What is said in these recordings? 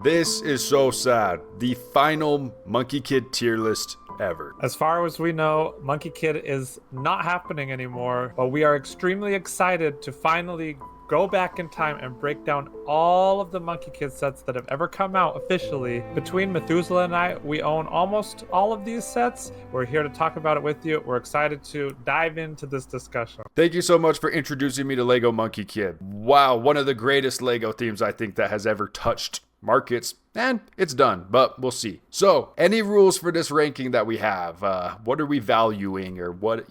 This is so sad. The final Monkey Kid tier list ever. As far as we know, Monkey Kid is not happening anymore, but we are extremely excited to finally go back in time and break down all of the Monkey Kid sets that have ever come out officially. Between Methuselah and I, we own almost all of these sets. We're here to talk about it with you. We're excited to dive into this discussion. Thank you so much for introducing me to LEGO Monkey Kid. Wow, one of the greatest LEGO themes I think that has ever touched markets, and it's done, but we'll see. So, any rules for this ranking that we have? What are we valuing, or what,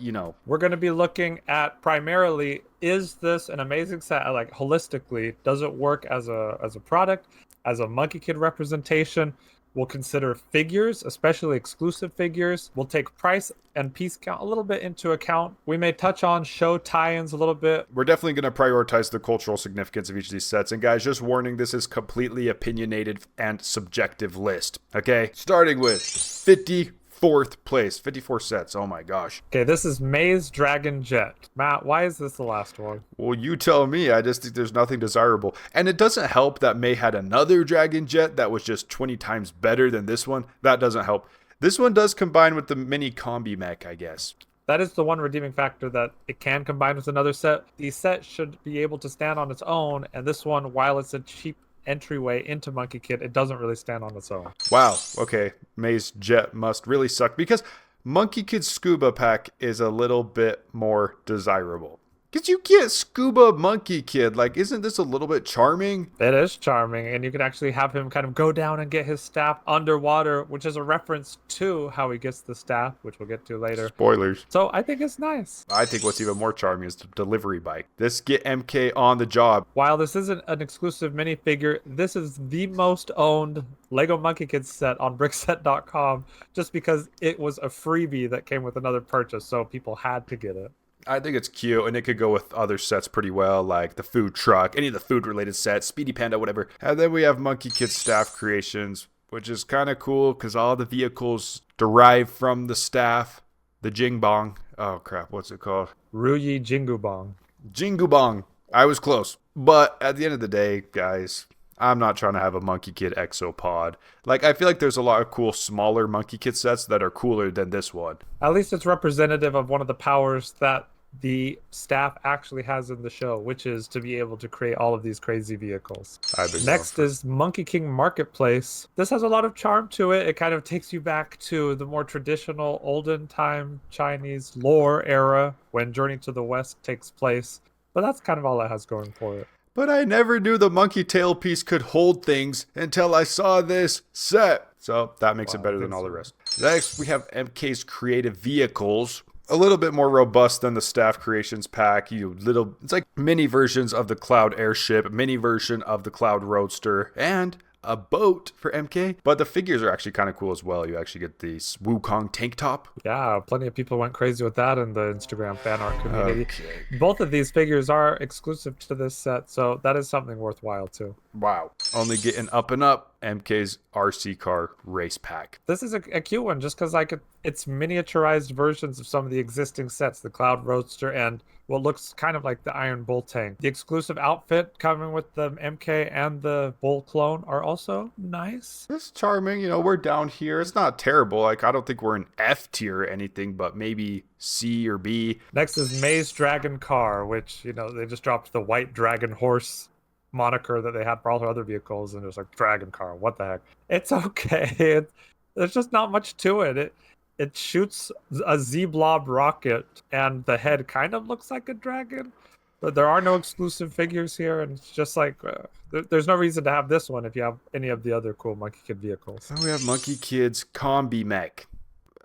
We're going to be looking at primarily, is this an amazing set? Like, holistically, does it work as a product, as a Monkey Kid representation? We'll consider figures, especially exclusive figures. We'll take price and piece count a little bit into account. We may touch on show tie-ins a little bit. We're definitely going to prioritize the cultural significance of each of these sets. And guys, just warning, this is completely opinionated and subjective list. Okay, starting with 54th place, 54 sets. Oh my gosh. Okay, this is Maze Dragon Jet. Matt, why is this the last one? Well, you tell me. I just think there's nothing desirable. And it doesn't help that May had another Dragon Jet that was just 20 times better than this one. That doesn't help. This one does combine with the mini combi mech, I guess. That is the one redeeming factor, that it can combine with another set. These sets should be able to stand on its own, and this one, while it's a cheap entryway into Monkey Kid, it doesn't really stand on its own. Wow. Okay. Maze Jet must really suck, because Monkey Kid Scuba Pack is a little bit more desirable. Because you get Scuba Monkey Kid. Like, isn't this a little bit charming? It is charming, and you can actually have him kind of go down and get his staff underwater, which is a reference to how he gets the staff, which we'll get to later. Spoilers. So I think it's nice. I think what's even more charming is the delivery bike. Let's get MK on the job. While this isn't an exclusive minifigure, this is the most owned LEGO Monkey Kid set on brickset.com, just because it was a freebie that came with another purchase, so people had to get it. I think it's cute, and it could go with other sets pretty well, like the food truck, any of the food-related sets, Speedy Panda, whatever. And then we have Monkey Kid Staff Creations, which is kind of cool because all the vehicles derive from the staff. The Jing Bong. Oh, crap. What's it called? Ruyi Jingu Bong. Jingu Bong. I was close. But at the end of the day, guys, I'm not trying to have a Monkey Kid Exopod. Like, I feel like there's a lot of cool, smaller Monkey Kid sets that are cooler than this one. At least it's representative of one of the powers that the staff actually has in the show, which is to be able to create all of these crazy vehicles. Next is Monkey King Marketplace. This has a lot of charm to it. It kind of takes you back to the more traditional olden time Chinese lore era when Journey to the West takes place. But that's kind of all it has going for it. But I never knew the monkey tail piece could hold things until I saw this set. So that makes it better than all the rest. Next, we have MK's Creative Vehicles. A little bit more robust than the Staff Creations pack. It's like mini versions of the Cloud Airship, mini version of the Cloud Roadster, and a boat for MK. But the figures are actually kind of cool as well. You actually get the Wukong tank top. Yeah, plenty of people went crazy with that in the Instagram fan art community. Okay. Both of these figures are exclusive to this set, so that is something worthwhile too. Wow. Only getting up and up. MK's RC car race pack. This is a cute one just because it's miniaturized versions of some of the existing sets, the Cloud Roadster and what looks kind of like the Iron Bull tank. The exclusive outfit coming with the MK and the Bull clone are also nice. It's charming. We're down here. It's not terrible. Like, I don't think we're in F tier or anything, but maybe C or B. Next is Maze Dragon Car, which, they just dropped the white dragon horse moniker that they had for all their other vehicles, and it was like Dragon Car. What the heck? It's okay. There's just not much to it. It shoots a Z-Blob rocket, and the head kind of looks like a dragon, but there are no exclusive figures here, and it's just like there's no reason to have this one if you have any of the other cool Monkey Kid vehicles. So we have Monkey Kid's Combi Mech.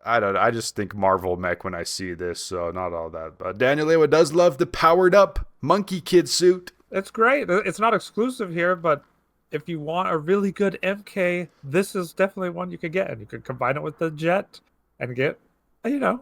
I just think Marvel Mech when I see this, so not all that. But Daniel Ewa does love the powered up Monkey Kid suit. It's great. It's not exclusive here, but if you want a really good MK, this is definitely one you could get. And you could combine it with the jet and get,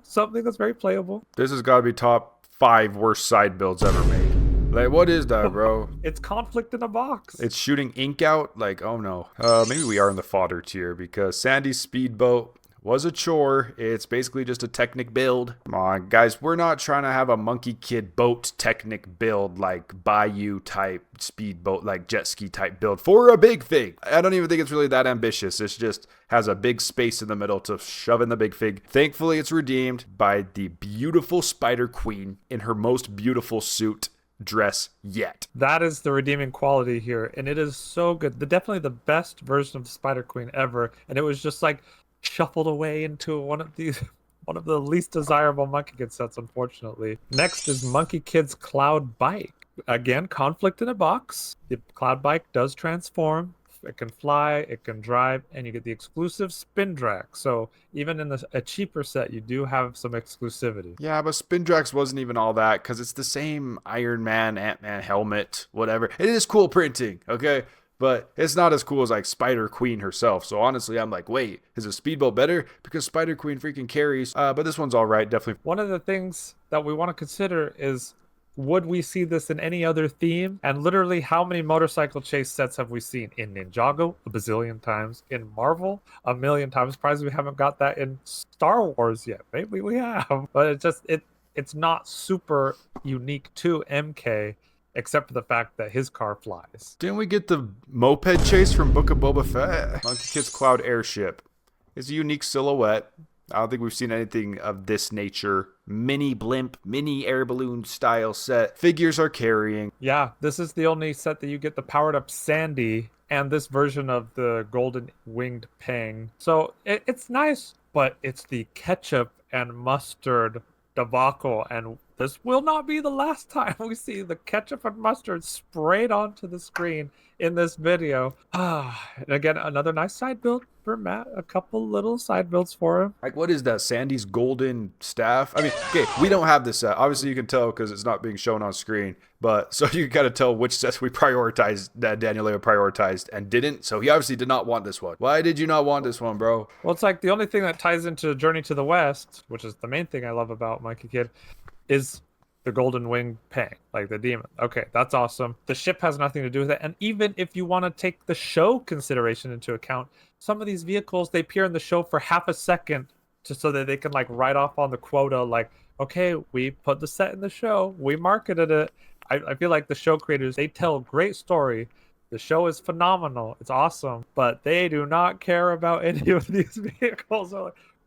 something that's very playable. This has got to be top 5 worst side builds ever made. Like, what is that, bro? It's conflict in a box. It's shooting ink out? Like, oh no. Maybe we are in the fodder tier because Sandy's Speedboat was a chore. It's basically just a Technic build. Come on, guys, we're not trying to have a Monkey Kid boat Technic build like Bayou type speedboat, like jet ski type build for a big fig. I don't even think it's really that ambitious. It's just has a big space in the middle to shove in the big fig. Thankfully, it's redeemed by the beautiful Spider Queen in her most beautiful suit dress yet. That is the redeeming quality here, and it is so good. Definitely the best version of the Spider Queen ever, and it was just like shuffled away into one of the least desirable Monkey Kid sets, unfortunately. Next is Monkey Kid's Cloud Bike. Again, conflict in a box. The Cloud Bike does transform. It can fly, it can drive, and you get the exclusive spin drag. So even in a cheaper set, you do have some exclusivity. Yeah, but Spindrax wasn't even all that because it's the same Iron Man, Ant-Man helmet, whatever. It is cool printing, okay? But it's not as cool as like Spider Queen herself. So honestly, I'm like, wait, is a speedboat better? Because Spider Queen freaking carries. But this one's all right, definitely. One of the things that we want to consider is, would we see this in any other theme? And literally, how many motorcycle chase sets have we seen? In Ninjago, a bazillion times. In Marvel, a million times. Surprised we haven't got that in Star Wars yet. Maybe we have. But it's not super unique to MK, except for the fact that his car flies. Didn't we get the moped chase from Book of Boba Fett? Monkey Kid's Cloud Airship. It's a unique silhouette. I don't think we've seen anything of this nature. Mini blimp, mini air balloon style set. Figures are carrying. Yeah, this is the only set that you get the powered up Sandy and this version of the golden winged Pang. So it's nice, but it's the ketchup and mustard debacle, and this will not be the last time we see the ketchup and mustard sprayed onto the screen in this video. And again, another nice side build for Matt. A couple little side builds for him. Like, what is that? Sandy's golden staff? I mean, okay, we don't have this set. Obviously, you can tell because it's not being shown on screen. But so you can kind of tell which sets we prioritized, that Daniel Leo prioritized and didn't. So he obviously did not want this one. Why did you not want this one, bro? Well, it's like the only thing that ties into Journey to the West, which is the main thing I love about Monkey Kid, is the golden wing Pang, like the demon. Okay, that's awesome. The ship has nothing to do with it. And even if you want to take the show consideration into account, some of these vehicles, they appear in the show for half a second just so that they can like write off on the quota, like, okay, we put the set in the show, we marketed it. I feel like the show creators, they tell a great story. The show is phenomenal. It's awesome. But they do not care about any of these vehicles.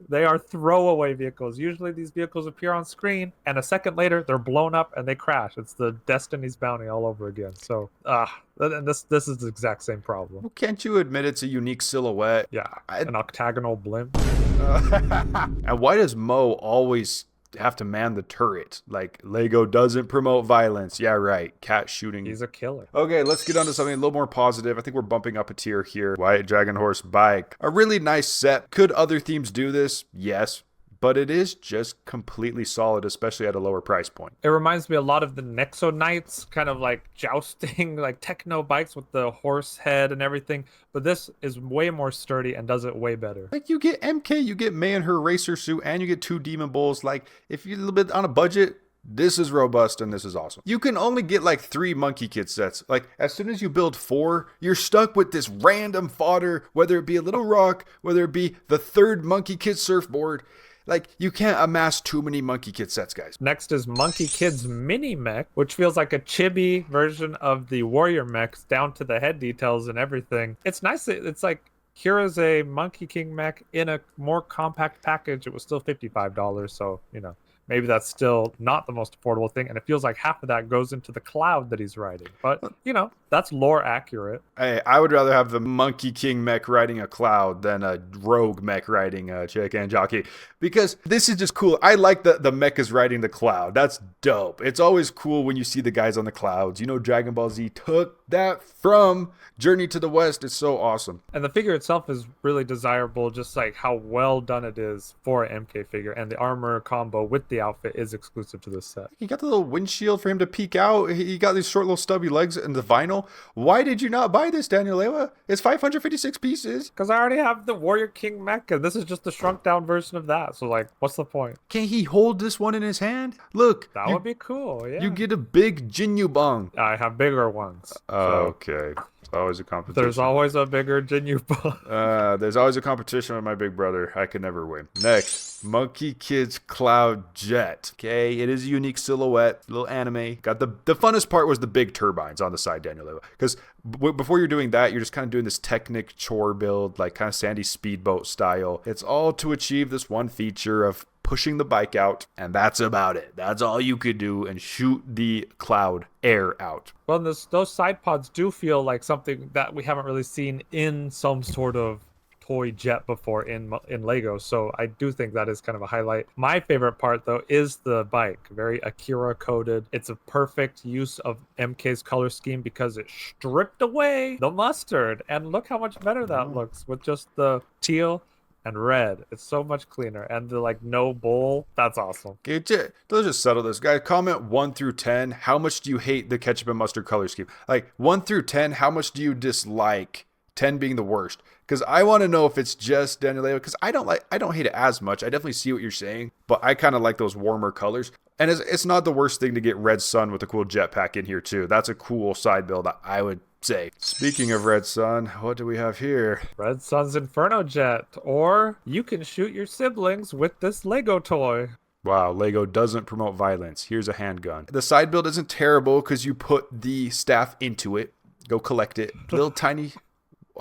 They are throwaway vehicles. Usually these vehicles appear on screen, and a second later, they're blown up and they crash. It's the Destiny's Bounty all over again. So, and this is the exact same problem. Well, can't you admit it's a unique silhouette? Yeah, an octagonal blimp. And why does Mo always have to man the turret? Like, Lego doesn't promote violence. Yeah, right. Cat shooting. He's a killer. Okay, let's get on to something a little more positive. I think we're bumping up a tier here. White Dragon Horse Bike. A really nice set. Could other themes do this? Yes. But it is just completely solid, especially at a lower price point. It reminds me a lot of the Nexo Knights, kind of like jousting, like techno bikes with the horse head and everything. But this is way more sturdy and does it way better. Like, you get MK, you get May in her racer suit, and you get 2 Demon Bulls. Like, if you're a little bit on a budget, this is robust and this is awesome. You can only get like 3 Monkey Kid sets. Like, as soon as you build 4, you're stuck with this random fodder, whether it be a little rock, whether it be the 3rd Monkey Kid surfboard. Like, you can't amass too many Monkey Kid sets, guys. Next is Monkey Kid's Mini Mech, which feels like a chibi version of the Warrior Mechs down to the head details and everything. It's nice. It's like, here is a Monkey King mech in a more compact package. It was still $55, so, you know, maybe that's still not the most affordable thing. And it feels like half of that goes into the cloud that he's riding. But, you know, that's lore accurate. Hey, I would rather have the Monkey King mech riding a cloud than a rogue mech riding a chick and jockey. Because this is just cool. I like that the mech is riding the cloud. That's dope. It's always cool when you see the guys on the clouds. You know, Dragon Ball Z took that from Journey to the West. It's so awesome. And the figure itself is really desirable, just like how well done it is for an MK figure. And the armor combo with the Sandy outfit is exclusive to this set. You got the little windshield for him to peek out. He got these short little stubby legs and the vinyl. Why did you not buy this, Daniel Lewa? It's 556 pieces. Because I already have the Warrior King mech, and this is just the shrunk down version of that. So, like, what's the point? Can he hold this one in his hand? Look. That would be cool, yeah. You get a big Jinyubong. I have bigger ones. Okay. It's always a competition. There's always a bigger Jinyubong. There's always a competition with my big brother. I can never win. Next, Monkey Kid's Cloud Jet. Okay, it is a unique silhouette, little anime. Got the funnest part was the big turbines on the side, Daniel. Because before you're doing that, you're just kind of doing this Technic chore build, like kind of Sandy speedboat style. It's all to achieve this one feature of pushing the bike out, and that's about it. That's all you could do, and shoot the cloud air out. Well, those side pods do feel like something that we haven't really seen in some sort of toy jet before in Lego, so I do think that is kind of a highlight. My favorite part, though, is the bike. Very Akira coded. It's a perfect use of MK's color scheme because it stripped away the mustard, and look how much better that looks with just the teal and red. It's so much cleaner, and the like no bowl, that's awesome. Okay, let's just settle this, guys. Comment 1 through 10. How much do you hate the ketchup and mustard color scheme? Like 1 through 10, how much do you dislike? 10 being the worst. Because I want to know if it's just Daniel Leo. Because I don't hate it as much. I definitely see what you're saying, but I kind of like those warmer colors. And it's not the worst thing to get Red Sun with a cool jetpack in here too. That's a cool side build, I would say. Speaking of Red Sun, what do we have here? Red Sun's Inferno Jet, or you can shoot your siblings with this Lego toy. Wow, Lego doesn't promote violence. Here's a handgun. The side build isn't terrible because you put the staff into it. Go collect it. Little tiny...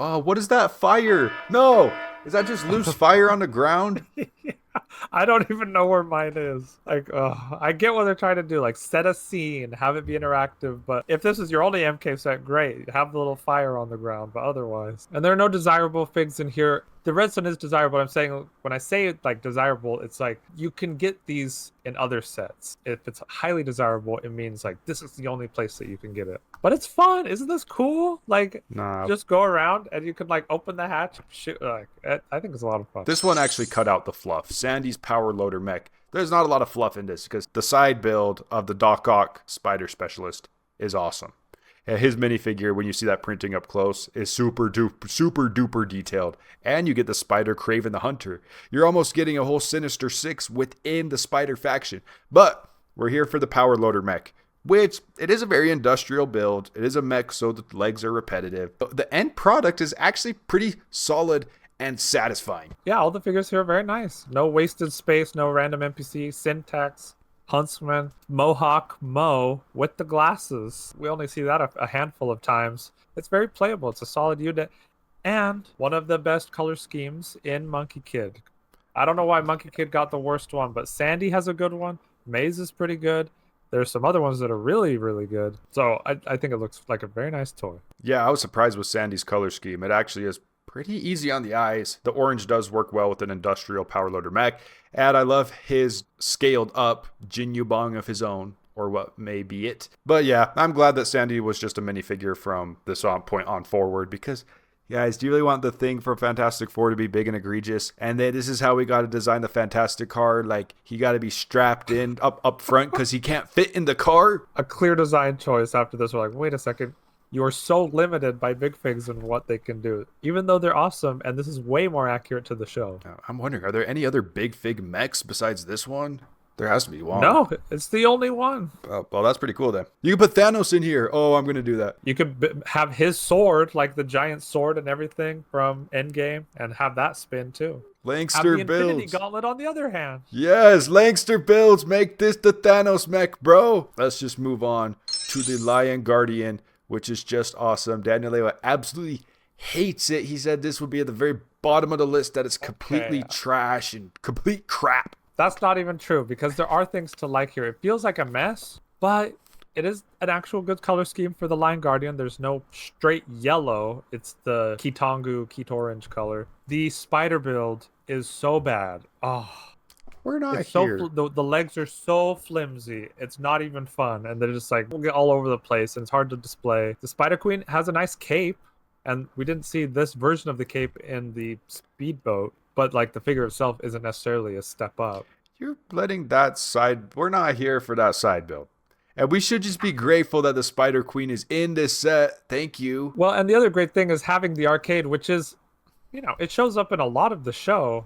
Oh, what is that? Fire? No! Is that just loose fire on the ground? I don't even know where mine is. Like, I get what they're trying to do. Like, set a scene, have it be interactive. But if this is your only MK set, great. Have the little fire on the ground, but otherwise. And there are no desirable figs in here. The Red Sun is desirable. I'm saying, when I say like desirable, it's like you can get these in other sets. If it's highly desirable, it means like this is the only place that you can get it. But it's fun. Isn't this cool? Like, just go around and you can like open the hatch. Shoot. Like, I think it's a lot of fun. This one actually cut out the fluff. Sandy's Power Loader mech. There's not a lot of fluff in this because the side build of the Doc Ock Spider Specialist is awesome. And his minifigure, when you see that printing up close, is super duper detailed. And you get the Spider Kraven the Hunter. You're almost getting a whole Sinister Six within the Spider faction. But we're here for the Power Loader mech, which it is a very industrial build. It is a mech, so the legs are repetitive. But the end product is actually pretty solid and satisfying. Yeah, all the figures here are very nice. No wasted space, no random NPC, syntax, Huntsman, Mohawk Mo with the glasses. We only see that a handful of times. It's very playable. It's a solid unit. And one of the best color schemes in Monkey Kid. I don't know why Monkey Kid got the worst one, but Sandy has a good one. Maze is pretty good. There's some other ones that are really, really good. So I think it looks like a very nice toy. Yeah, I was surprised with Sandy's color scheme. It actually is pretty easy on the eyes. The orange does work well with an industrial power loader mech. And I love his scaled up Jinyubong of his own, or what may be it. But yeah, I'm glad that Sandy was just a minifigure from this point on forward, because guys, do you really want the thing for Fantastic Four to be big and egregious? And then this is how we got to design the Fantastic car. Like, he got to be strapped in up front because he can't fit in the car. A clear design choice after this. We're like, wait a second. You are so limited by Big Figs and what they can do, even though they're awesome. And this is way more accurate to the show. I'm wondering, are there any other Big Fig mechs besides this one? There has to be one. No, it's the only one. Well, that's pretty cool then. You can put Thanos in here. Oh, I'm going to do that. You could have his sword, like the giant sword and everything from Endgame, and have that spin too. Langster have the builds. Infinity Gauntlet on the other hand. Yes, Langster builds. Make this the Thanos mech, bro. Let's just move on to the Lion Guardian, which is just awesome. Daniel Lewa absolutely hates it. He said this would be at the very bottom of the list, that it's completely trash and complete crap. That's not even true, because there are things to like here. It feels like a mess, but it is an actual good color scheme for the Lion Guardian. There's no straight yellow. It's the Keat orange color. The spider build is so bad. Oh, we're not it's here. The legs are so flimsy. It's not even fun. And they're just like, we'll get all over the place, and it's hard to display. The Spider Queen has a nice cape, and we didn't see this version of the cape in the speedboat. But like the figure itself isn't necessarily a step up. You're letting that side. We're not here for that side build. And we should just be grateful that the Spider Queen is in this set. Thank you. Well, and the other great thing is having the arcade, which is, it shows up in a lot of the show.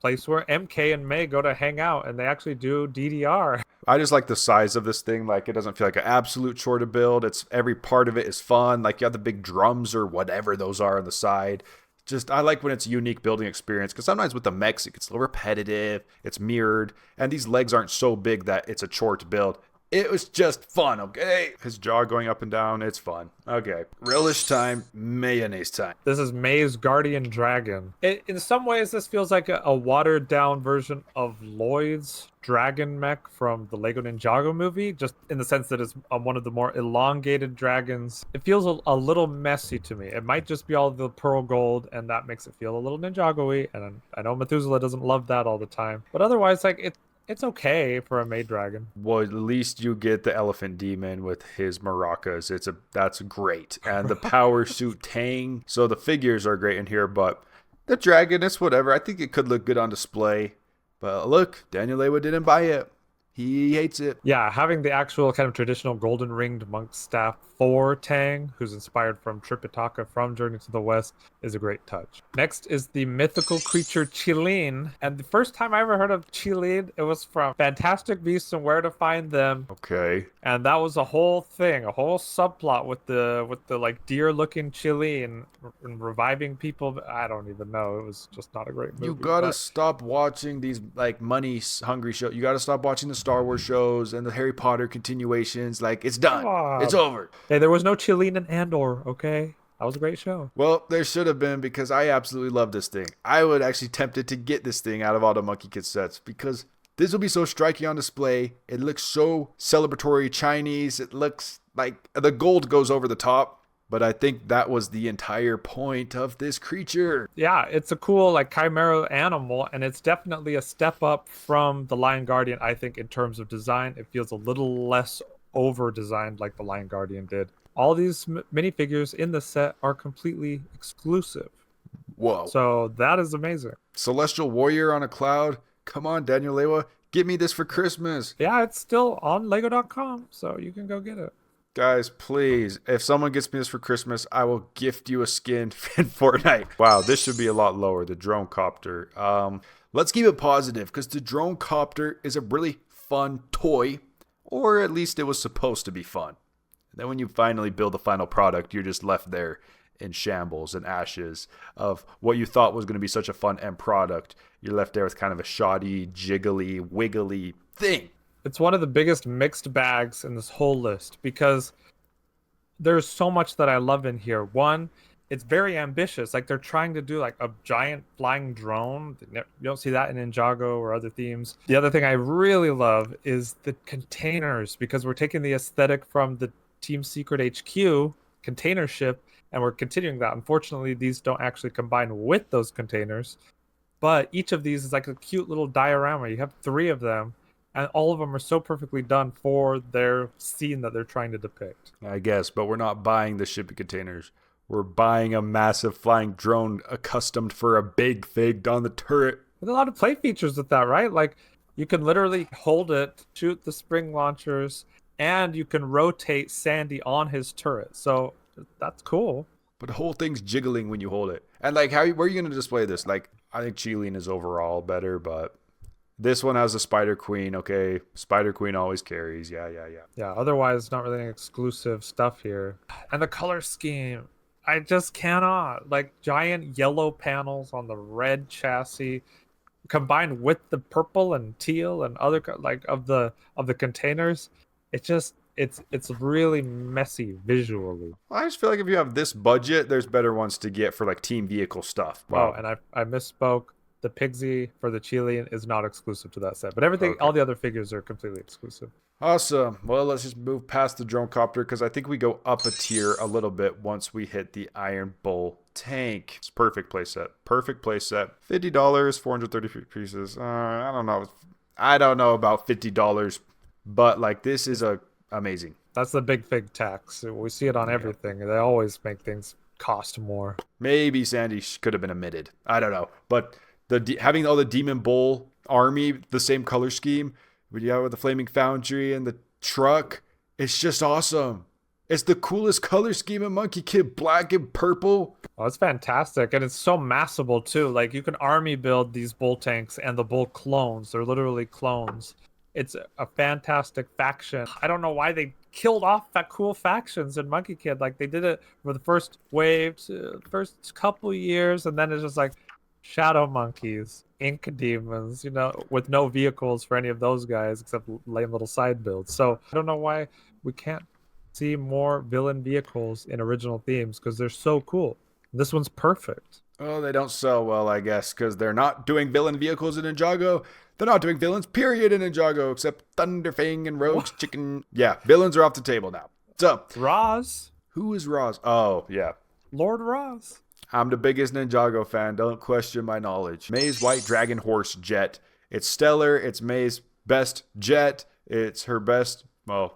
Place where MK and May go to hang out, and they actually do DDR. I just like the size of this thing. Like, it doesn't feel like an absolute chore to build. It's every part of it is fun. Like, you have the big drums or whatever those are on the side. Just, I like when it's a unique building experience, because sometimes with the mechs, it gets a little repetitive, it's mirrored, and these legs aren't so big that it's a chore to build. It was just fun, okay? His jaw going up and down, it's fun. Okay, relish time, mayonnaise time. This is May's Guardian Dragon. In some ways, this feels like a watered-down version of Lloyd's dragon mech from the LEGO Ninjago movie, just in the sense that it's one of the more elongated dragons. It feels a little messy to me. It might just be all the pearl gold, and that makes it feel a little Ninjago-y, and I know Methuselah doesn't love that all the time. But otherwise, like, it's okay for a May dragon. Well, at least you get the elephant demon with his maracas. That's great. And the power suit Tang. So the figures are great in here, but the dragon is whatever. I think it could look good on display. But look, Daniel Lewa didn't buy it. He hates it. Yeah, having the actual kind of traditional golden ringed monk staff for Tang, who's inspired from Tripitaka from Journey to the West, is a great touch. Next is the mythical creature Qilin. And the first time I ever heard of Qilin, it was from Fantastic Beasts and Where to Find Them. Okay. And that was a whole thing, a whole subplot with the like deer looking Qilin and reviving people. I don't even know. It was just not a great movie. You gotta stop watching these like money hungry shows. You gotta stop watching the Star Wars shows and the Harry Potter continuations. Like, it's done. It's over. Hey, there was no Qilin in Andor, okay? That was a great show. Well, there should have been, because I absolutely love this thing. I would actually tempted to get this thing out of all the Monkey Kid sets, because this will be so striking on display. It looks so celebratory Chinese. It looks like the gold goes over the top. But I think that was the entire point of this creature. Yeah, it's a cool like chimera animal, and it's definitely a step up from the Lion Guardian, I think, in terms of design. It feels a little less over-designed like the Lion Guardian did. All these minifigures in the set are completely exclusive. Whoa. So that is amazing. Celestial Warrior on a cloud. Come on, Daniel Lewa. Get me this for Christmas. Yeah, it's still on Lego.com, so you can go get it. Guys, please, if someone gets me this for Christmas, I will gift you a skin in Fortnite. Wow, this should be a lot lower, the drone copter. Let's keep it positive, because the drone copter is a really fun toy, or at least it was supposed to be fun. And then when you finally build the final product, you're just left there in shambles and ashes of what you thought was going to be such a fun end product. You're left there with kind of a shoddy, jiggly, wiggly thing. It's one of the biggest mixed bags in this whole list, because there's so much that I love in here. One, it's very ambitious. Like, they're trying to do like a giant flying drone. You don't see that in Ninjago or other themes. The other thing I really love is the containers, because we're taking the aesthetic from the Team Secret HQ container ship, and we're continuing that. Unfortunately, these don't actually combine with those containers, but each of these is like a cute little diorama. You have 3 of them, and all of them are so perfectly done for their scene that they're trying to depict. I guess, but we're not buying the shipping containers. We're buying a massive flying drone accustomed for a big fig on the turret. There's a lot of play features with that, right? Like, you can literally hold it, shoot the spring launchers, and you can rotate Sandy on his turret. So that's cool. But the whole thing's jiggling when you hold it. And like, where are you going to display this? Like, I think Qilin is overall better, but this one has a Spider Queen. Okay, Spider Queen always carries. Yeah. Yeah, otherwise, not really any exclusive stuff here. And the color scheme, I just cannot. Like, giant yellow panels on the red chassis, combined with the purple and teal and other like of the containers. It's really messy visually. I just feel like if you have this budget, there's better ones to get for like team vehicle stuff. Wow. Oh, and I misspoke. The Pigsy for the Qilin is not exclusive to that set, but everything, all the other figures are completely exclusive. Awesome. Well, let's just move past the drone copter, because I think we go up a tier a little bit once we hit the Iron Bull tank. It's perfect playset. Perfect playset. $50, 430 pieces. I don't know about $50, but like, this is amazing. That's the big fig tax. We see it on everything. They always make things cost more. Maybe Sandy could have been omitted. I don't know, but having all the Demon Bull army, the same color scheme. But yeah, with the flaming foundry and the truck, it's just awesome. It's the coolest color scheme in Monkey Kid, black and purple. Oh, it's fantastic. And it's so massable too. Like you can army build these bull tanks and the bull clones. They're literally clones. It's a fantastic faction. I don't know why they killed off that cool factions in Monkey Kid. Like they did it for the first wave, first couple years, and then it's just like shadow monkeys, ink demons, with no vehicles for any of those guys except lame little side builds. So I don't know why we can't see more villain vehicles in original themes because they're so cool. This one's perfect. Oh, they don't sell well, I guess, because they're not doing villain vehicles in Ninjago. They're not doing villains, period, in Ninjago, except Thunderfang and Rogue's Chicken. Yeah, villains are off the table now. What's up? Roz. Who is Roz? Oh, yeah. Lord Roz. I'm the biggest Ninjago fan. Don't question my knowledge. May's White Dragon Horse Jet. It's stellar. It's May's best jet. It's her best,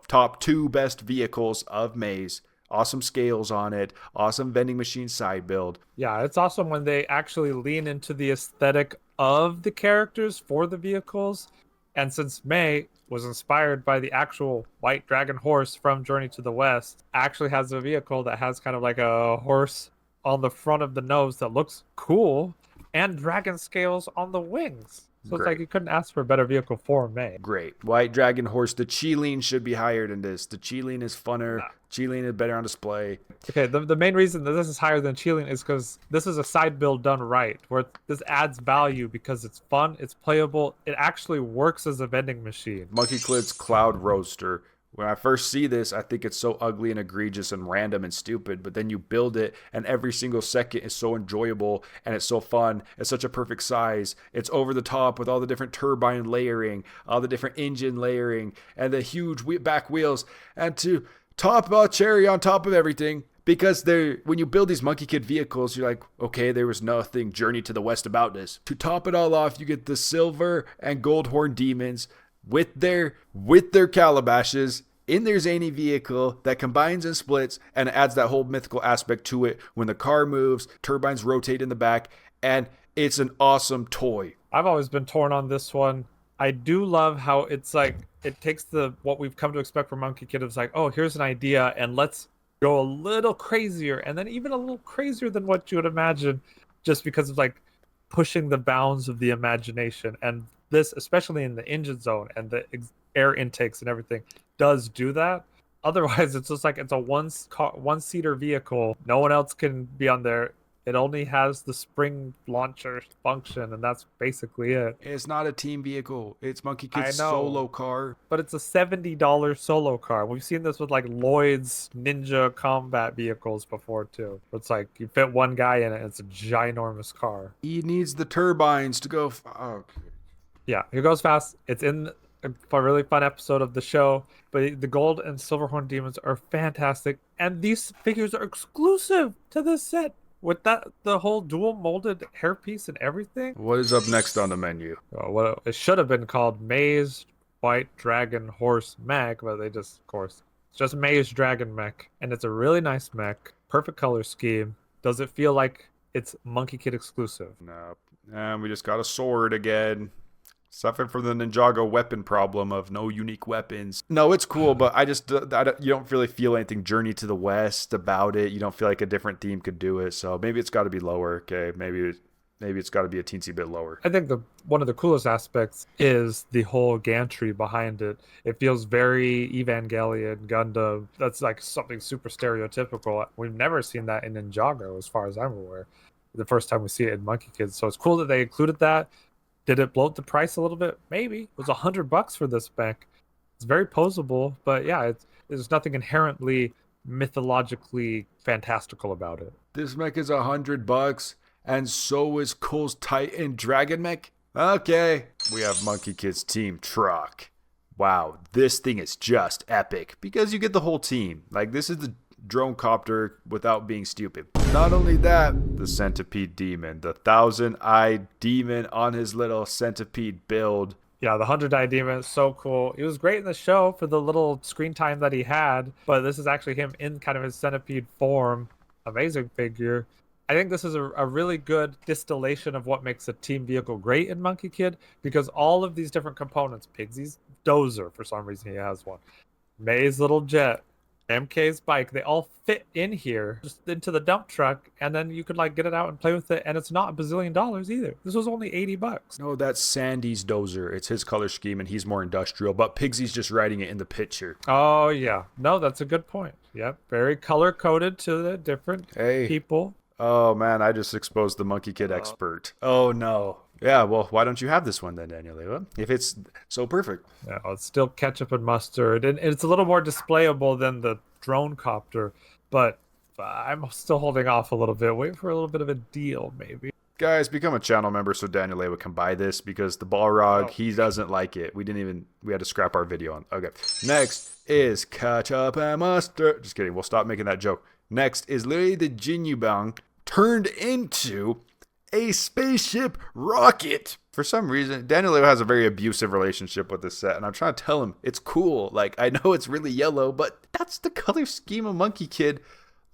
top 2 best vehicles of May's. Awesome scales on it. Awesome vending machine side build. Yeah, it's awesome when they actually lean into the aesthetic of the characters for the vehicles. And since May was inspired by the actual White Dragon Horse from Journey to the West, actually has a vehicle that has kind of like a horse on the front of the nose that looks cool and dragon scales on the wings. So It's like you couldn't ask for a better vehicle for May. Great. White Dragon Horse. The Chi-Lean should be higher than this. The Chi-Lean is funner. Nah. Chi-Lean is better on display. Okay, the main reason that this is higher than Chi-Lean is because this is a side build done right, where this adds value because it's fun, it's playable, it actually works as a vending machine. Monkey Kid's Cloud Roaster. When I first see this, I think it's so ugly and egregious and random and stupid, but then you build it and every single second is so enjoyable and it's so fun. It's such a perfect size. It's over the top with all the different turbine layering, all the different engine layering, and the huge back wheels. And to top cherry on top of everything, because when you build these Monkey Kid vehicles, you're like, okay, there was nothing Journey to the West about this. To top it all off, you get the silver and gold horn demons with their calabashes in their zany vehicle that combines and splits and adds that whole mythical aspect to it. When the car moves, turbines rotate in the back, and it's an awesome toy. I've always been torn on this one. I do love how it's like it takes what we've come to expect from Monkey Kid. It's like, oh, here's an idea and let's go a little crazier, and then even a little crazier than what you would imagine, just because of like pushing the bounds of the imagination. And this, especially in the engine zone and the air intakes and everything, does do that. Otherwise, it's just like it's a one-seater vehicle. No one else can be on there. It only has the spring launcher function, and that's basically it. It's not a team vehicle. It's Monkey Kid's solo car. But it's a $70 solo car. We've seen this with like Lloyd's Ninja combat vehicles before too. It's like you fit one guy in it, and it's a ginormous car. He needs the turbines to go. Okay. Yeah, it goes fast. It's in a really fun episode of the show. But the gold and silver horn demons are fantastic, and these figures are exclusive to this set. With the whole dual molded hairpiece and everything. What is up next on the menu? Well, it should have been called May's White Dragon Horse Mech, but it's just May's Dragon Mech, and it's a really nice mech, perfect color scheme. Does it feel like it's Monkey Kid exclusive? No, and we just got a sword again. Suffering from the Ninjago weapon problem of no unique weapons. No, it's cool, but you don't really feel anything Journey to the West about it. You don't feel like a different theme could do it. So maybe it's got to be lower. Okay, maybe it's got to be a teensy bit lower. I think one of the coolest aspects is the whole gantry behind it. It feels very Evangelion, Gundam. That's like something super stereotypical. We've never seen that in Ninjago, as far as I'm aware. The first time we see it in Monkey Kid. So it's cool that they included that. Did it bloat the price a little bit? Maybe. It was $100 for this mech. It's very posable, but yeah, there's nothing inherently mythologically fantastical about it. This mech is $100, and so is Cole's Titan Dragon Mech. Okay, we have Monkey Kid's team truck. Wow, this thing is just epic because you get the whole team. Like, this is the drone copter without being stupid. Not only that, the centipede demon, the 1,000-eyed demon on his little centipede build. Yeah, the 100-eyed demon is so cool. He was great in the show for the little screen time that he had, but this is actually him in kind of his centipede form. Amazing figure. I think this is a really good distillation of what makes a team vehicle great in Monkey Kid, because all of these different components, Pigsy's dozer, for some reason he has one, May's little jet, MK's bike, they all fit in here, just into the dump truck, and then you could like get it out and play with it, and it's not $1 bazillion either. This was only $80. No, that's Sandy's dozer. It's his color scheme, and he's more industrial. But Pigsy's just riding it in the picture. Oh yeah, no, that's a good point. Yep, very color coded to the different people. Oh man, I just exposed the Monkey Kid expert. Oh no. Yeah, well, why don't you have this one then, Daniel? If it's so perfect. Yeah, it's still ketchup and mustard, and it's a little more displayable than the drone copter, but I'm still holding off a little bit. Wait for a little bit of a deal, maybe. Guys, become a channel member so Daniel Lewa can buy this, because the Balrog, he doesn't like it. We had to scrap our video on. Okay. Next is ketchup and mustard. Just kidding. We'll stop making that joke. Next is literally the Jinubang turned into a spaceship rocket. For some reason, Daniel Lewa has a very abusive relationship with this set, and I'm trying to tell him it's cool. Like, I know it's really yellow, but that's the color scheme of Monkey Kid.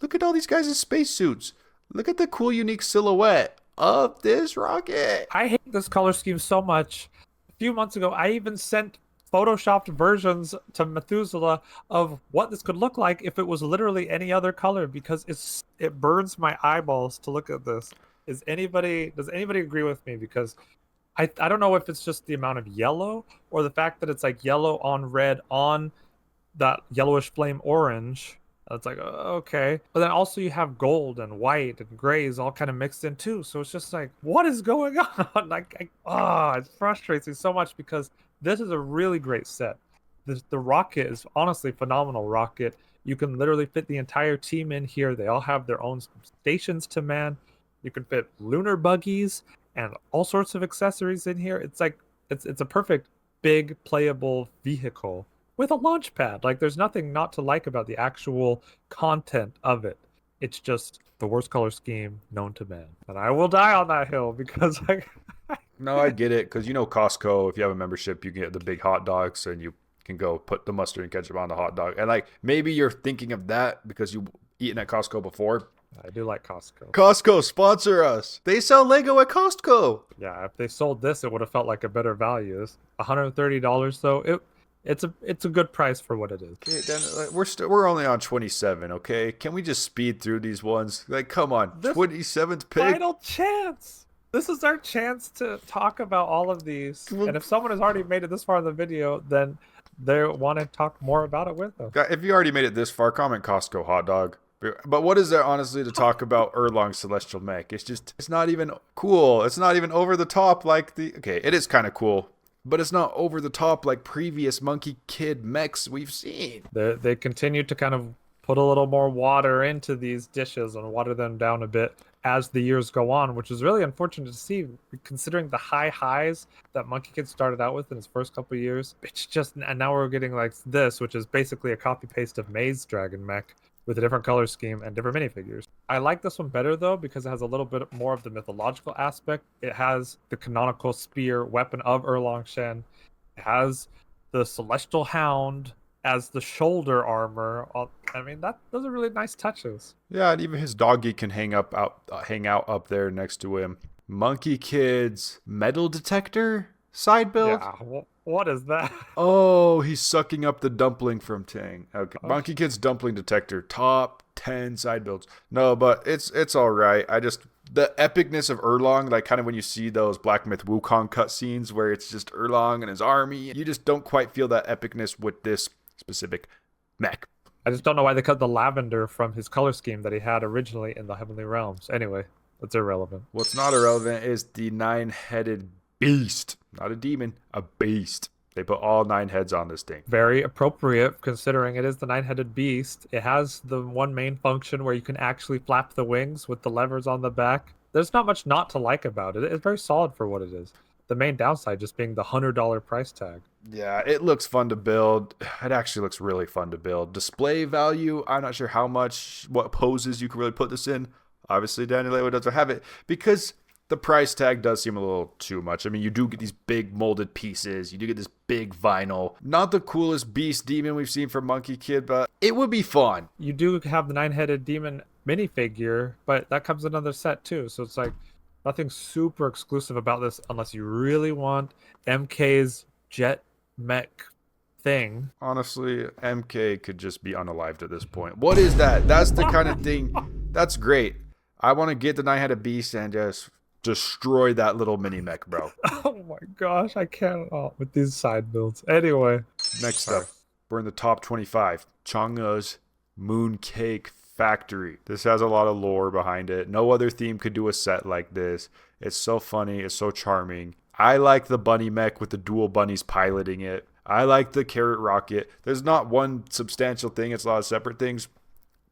Look at all these guys in spacesuits. Look at the cool, unique silhouette of this rocket. I hate this color scheme so much. A few months ago, I even sent photoshopped versions to Methuselah of what this could look like if it was literally any other color, because it burns my eyeballs to look at this. Does anybody agree with me? Because I don't know if it's just the amount of yellow or the fact that it's like yellow on red on that yellowish flame orange. It's like, okay. But then also you have gold and white and grays all kind of mixed in too. So it's just like, what is going on? Like, it frustrates me so much, because this is a really great set. The rocket is honestly phenomenal rocket. You can literally fit the entire team in here. They all have their own stations to man. You can fit lunar buggies and all sorts of accessories in here. It's like, it's a perfect big playable vehicle with a launch pad. Like, there's nothing not to like about the actual content of it. It's just the worst color scheme known to man. And I will die on that hill, because No, I get it, because Costco, if you have a membership, you can get the big hot dogs, and you can go put the mustard and ketchup on the hot dog. And like, maybe you're thinking of that because you've eaten at Costco before. I do like Costco. Costco, sponsor us. They sell Lego at Costco. Yeah, if they sold this, it would have felt like a better value. It's $130 though. It's a good price for what it is. Okay, then we're only on 27. Okay, can we just speed through these ones? Like, come on, 27th pick. Final chance. This is our chance to talk about all of these. And if someone has already made it this far in the video, then they want to talk more about it with them. If you already made it this far, comment Costco hot dog. But what is there honestly to talk about Erlong's Celestial Mech? It's not even cool. It's not even over the top like okay, it is kind of cool, but it's not over the top like previous Monkey Kid mechs we've seen. They continue to kind of put a little more water into these dishes and water them down a bit as the years go on, which is really unfortunate to see, considering the high highs that Monkey Kid started out with in his first couple of years. It's just, and now we're getting like this, which is basically a copy paste of May's Dragon Mech, with a different color scheme and different minifigures. I like this one better though, because it has a little bit more of the mythological aspect. It has the canonical spear weapon of Erlong Shen. It has the Celestial Hound as the shoulder armor. I mean, those are really nice touches. Yeah, and even his doggy can hang out up there next to him. Monkey Kid's metal detector side build. Yeah. What is that? Oh, he's sucking up the dumpling from Tang. Okay. Monkey Kid's dumpling detector, top 10 side builds. No, but it's all right. The epicness of Erlong, like kind of when you see those Black Myth Wukong cutscenes where it's just Erlong and his army, you just don't quite feel that epicness with this specific mech. I just don't know why they cut the lavender from his color scheme that he had originally in the Heavenly Realms. Anyway, that's irrelevant. What's not irrelevant is the 9-headed beast. Not a demon, a beast. They put all 9 heads on this thing. Very appropriate, considering it is the 9-headed beast. It has the one main function where you can actually flap the wings with the levers on the back. There's not much not to like about it. It's very solid for what it is. The main downside just being the $100 price tag. Yeah, it looks fun to build. It actually looks really fun to build. Display value, I'm not sure what poses you can really put this in. Obviously, Daniel Lewa doesn't have it because the price tag does seem a little too much. I mean, you do get these big molded pieces. You do get this big vinyl. Not the coolest beast demon we've seen from Monkey Kid, but it would be fun. You do have the 9-headed demon minifigure, but that comes in another set too. So it's like nothing super exclusive about this unless you really want MK's jet mech thing. Honestly, MK could just be unalived at this point. What is that? That's the kind of thing. That's great. I want to get the Nine-Headed Beast and just destroy that little mini mech, bro. Oh my gosh, I can't with these side builds. Anyway, Next up, we're in the top 25. Chang'e's Mooncake Factory. This has a lot of lore behind it. No other theme could do a set like this. It's so funny. It's so charming. I like the bunny mech with the dual bunnies piloting it. I like the carrot rocket. There's not one substantial thing. It's a lot of separate things.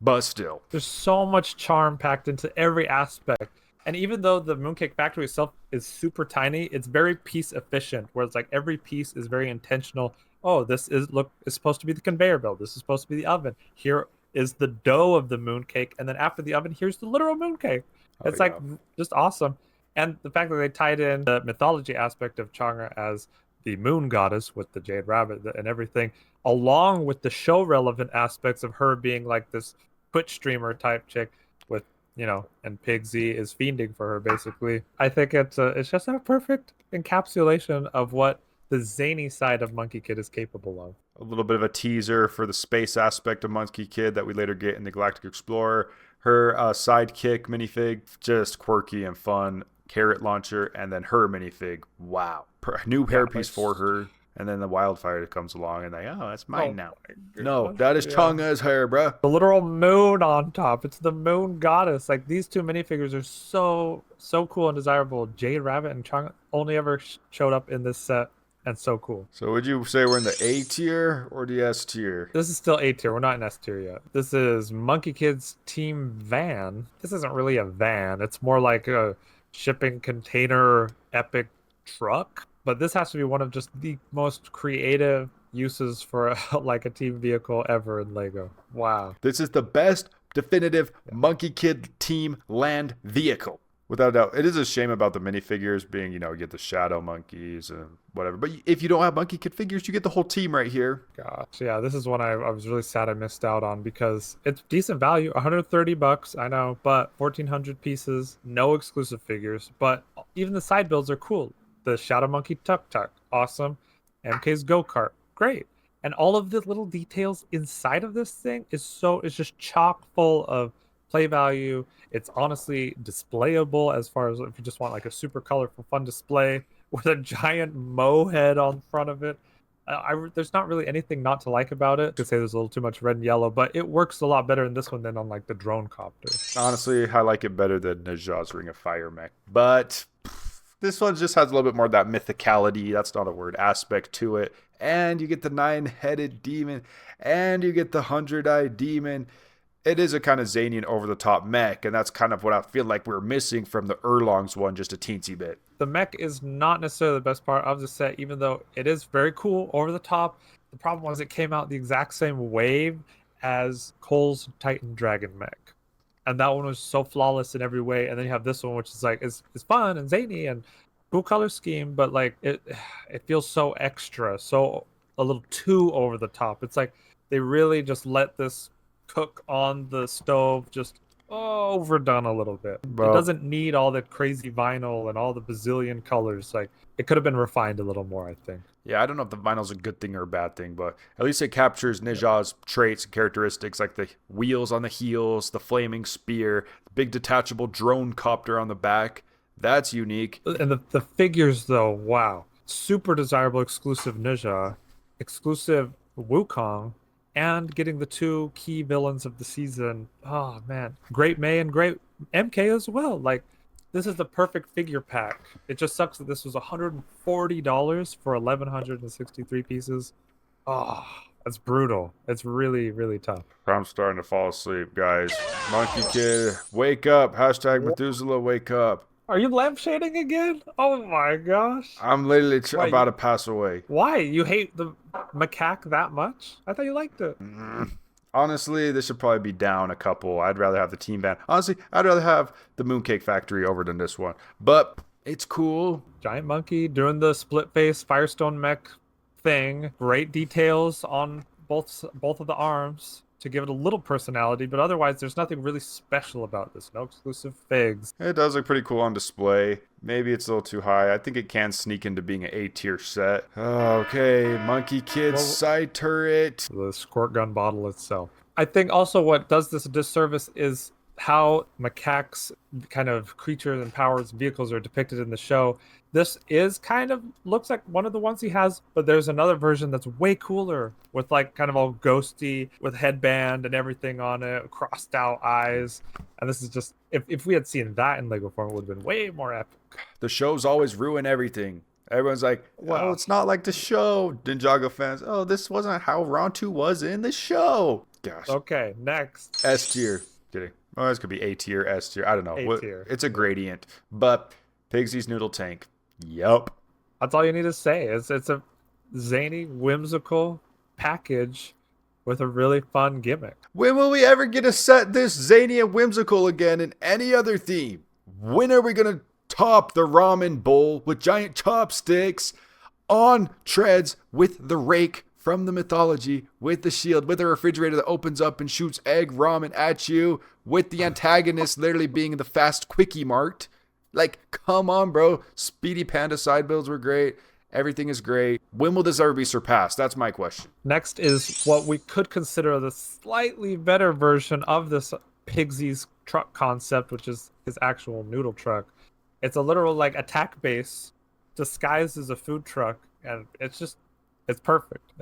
But still. There's so much charm packed into every aspect. And even though the Mooncake Factory itself is super tiny, it's very piece efficient, where it's like every piece is very intentional. Oh, this is supposed to be the conveyor belt. This is supposed to be the oven. Here is the dough of the mooncake, and then after the oven, here's the literal mooncake. It's like just awesome. And the fact that they tied in the mythology aspect of Chang'e as the moon goddess with the jade rabbit and everything, along with the show relevant aspects of her being like this Twitch streamer type chick with, and Pigsy is fiending for her basically. I think it's just a perfect encapsulation of what the zany side of Monkey Kid is capable of. A little bit of a teaser for the space aspect of Monkey Kid that we later get in the Galactic Explorer. Her sidekick minifig, just quirky and fun. Carrot launcher, and then her minifig. Wow. New hairpiece for her. And then the wildfire comes along and like, oh, that's mine now. No, that is Chang'e's hair, bruh. The literal moon on top. It's the moon goddess. Like, these two minifigures are so cool and desirable. Jade Rabbit and Chang'e only ever showed up in this set, and so cool. So would you say we're in the A tier or the S tier? This is still A tier. We're not in S tier yet. This is Monkey Kid's team van. This isn't really a van. It's more like a shipping container epic truck. But this has to be one of just the most creative uses for a team vehicle ever in LEGO. Wow. This is the best definitive Monkey Kid team land vehicle. Without a doubt. It is a shame about the minifigures being, you get the shadow monkeys and whatever. But if you don't have Monkey Kid figures, you get the whole team right here. Gosh, yeah, this is one I was really sad I missed out on because it's decent value, $130, I know, but 1,400 pieces, no exclusive figures. But even the side builds are cool. The Shadow Monkey Tuk Tuk, awesome. MK's Go-Kart, great. And all of the little details inside of this thing is just chock full of play value. It's honestly displayable as far as if you just want like a super colorful, fun display with a giant Mo head on front of it. There's not really anything not to like about it. I could say there's a little too much red and yellow, but it works a lot better in this one than on like the drone copter. Honestly, I like it better than Najah's Ring of Fire mech. But this one just has a little bit more of that mythicality, that's not a word, aspect to it. And you get the 9-headed demon, and you get the 100-eyed demon. It is a kind of zany and over-the-top mech, and that's kind of what I feel like we're missing from the Erlong's one just a teensy bit. The mech is not necessarily the best part of the set, even though it is very cool, over-the-top. The problem was it came out the exact same wave as Cole's Titan Dragon mech. And that one was so flawless in every way. And then you have this one, which is like, it's fun and zany and cool color scheme, but like it feels so extra, so a little too over the top. It's like they really just let this cook on the stove just overdone a little bit. Well, it doesn't need all the crazy vinyl and all the bazillion colors. Like, it could have been refined a little more, I think. Yeah, I don't know if the vinyl's a good thing or a bad thing, but at least it captures Najah's traits and characteristics, like the wheels on the heels, the flaming spear, the big detachable drone copter on the back. That's unique. And the figures, though, wow. Super desirable exclusive Najah, exclusive Wukong, and getting the two key villains of the season. Oh, man. Great May and Great MK as well. Like, this is the perfect figure pack. It just sucks that this was $140 for 1,163 pieces. Oh, that's brutal. It's really, really tough. I'm starting to fall asleep, guys. Monkey Kid, wake up. Hashtag Methuselah, wake up. Are you lampshading again? Oh my gosh. I'm literally about to pass away. Why? You hate the macaque that much? I thought you liked it. Honestly, this should probably be down a couple. I'd rather have the team van. Honestly, I'd rather have the Mooncake Factory over than this one. But it's cool. Giant monkey doing the split face Firestone mech thing. Great details on both of the arms. to give it a little personality, but otherwise there's nothing really special about this. No exclusive figs. It does look pretty cool on display. Maybe it's a little too high. I think it can sneak into being an A-tier set. Okay, Monkey Kid side turret. The squirt gun bottle itself. I think also what does this a disservice is how macaques, kind of creatures and powers vehicles, are depicted in the show. This is kind of looks like one of the ones he has, but there's another version that's way cooler with like kind of all ghosty with headband and everything on it, crossed out eyes. And this is just, if we had seen that in Lego form, it would have been way more epic. The shows always ruin everything. Everyone's like, well, it's not like the show. Ninjago fans, oh, this wasn't how Rontu was in the show. Gosh. Okay, next. S tier. Kidding. Oh, this could be A tier, S tier. I don't know. A tier. It's a gradient. But Pigsy's Noodle Tank. Yup. That's all you need to say. It's a zany, whimsical package with a really fun gimmick. When will we ever get a set this zany and whimsical again in any other theme? When are we going to top the ramen bowl with giant chopsticks on treads with the rake from the mythology, with the shield, with a refrigerator that opens up and shoots egg ramen at you, with the antagonist literally being the fast quickie mart? Like, come on, bro. Speedy Panda side builds were great. Everything is great. When will this ever be surpassed? That's my question. Next is what we could consider the slightly better version of this Pigsy's truck concept, which is his actual noodle truck. It's a literal like attack base disguised as a food truck, and it's perfect.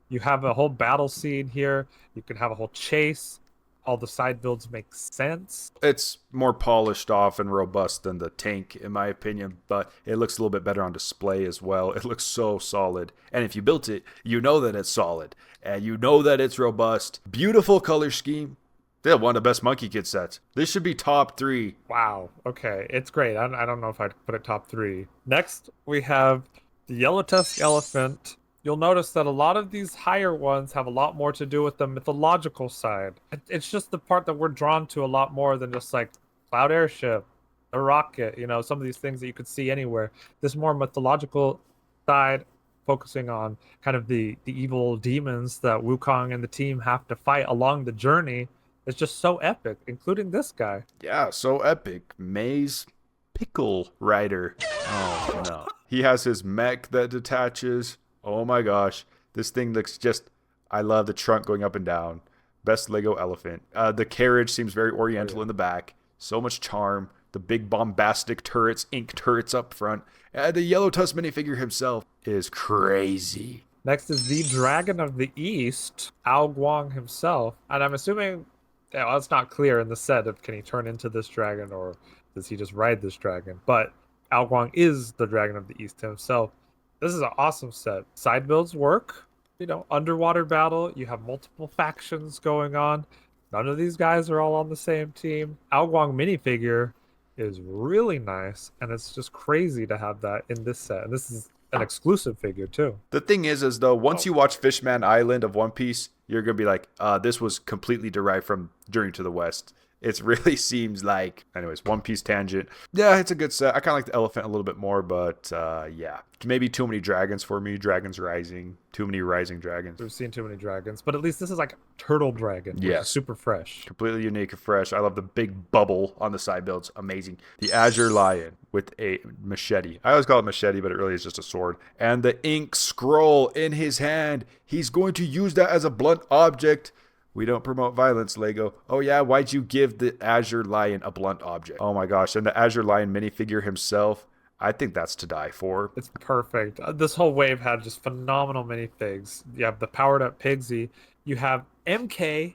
You have a whole battle scene here. You can have a whole chase. All the side builds make sense. It's more polished off and robust than the tank, in my opinion, but it looks a little bit better on display as well. It looks so solid. And if you built it, you know that it's solid. And you know that it's robust. Beautiful color scheme. They're one of the best Monkey Kid sets. This should be top 3. Wow. Okay. It's great. I don't know if I'd put it top 3. Next, we have the Yellow Tusk Elephant. You'll notice that a lot of these higher ones have a lot more to do with the mythological side. It's just the part that we're drawn to a lot more than just like Cloud Airship, a rocket, you know, some of these things that you could see anywhere. This more mythological side, focusing on kind of the evil demons that Wukong and the team have to fight along the journey, is just so epic, including this guy. Yeah, so epic. Maze Pickle Rider. Oh, no. He has his mech that detaches. Oh my gosh, this thing looks just, I love the trunk going up and down. Best Lego elephant. The carriage seems very oriental in the back. So much charm. The big bombastic turrets, ink turrets up front. The Yellow Tusk minifigure himself is crazy. Next is the Dragon of the East, Ao Guang himself. And I'm assuming, well, it's not clear in the set if can he turn into this dragon or does he just ride this dragon. But Ao Guang is the Dragon of the East himself. This is an awesome set. Side builds work. You know, underwater battle. You have multiple factions going on. None of these guys are all on the same team. Ao Guang minifigure is really nice, and it's just crazy to have that in this set. And this is an exclusive figure too. The thing is though, once you watch Fishman Island of One Piece, you're gonna be like, this was completely derived from Journey to the West. It really seems like, anyways, One Piece tangent. Yeah, it's a good set. I kind of like the elephant a little bit more, but yeah. Maybe too many dragons for me. Dragons Rising. Too many rising dragons. We've seen too many dragons, but at least this is like Turtle Dragon. Yeah. Super fresh. Completely unique and fresh. I love the big bubble on the side builds. Amazing. The Azure Lion with a machete. I always call it machete, but it really is just a sword. And the ink scroll in his hand. He's going to use that as a blunt object. We don't promote violence, Lego. Oh yeah, why'd you give the Azure Lion a blunt object? Oh my gosh, and the Azure Lion minifigure himself, I think that's to die for. It's perfect. This whole wave had just phenomenal minifigs. You have the powered up Pigsy. You have MK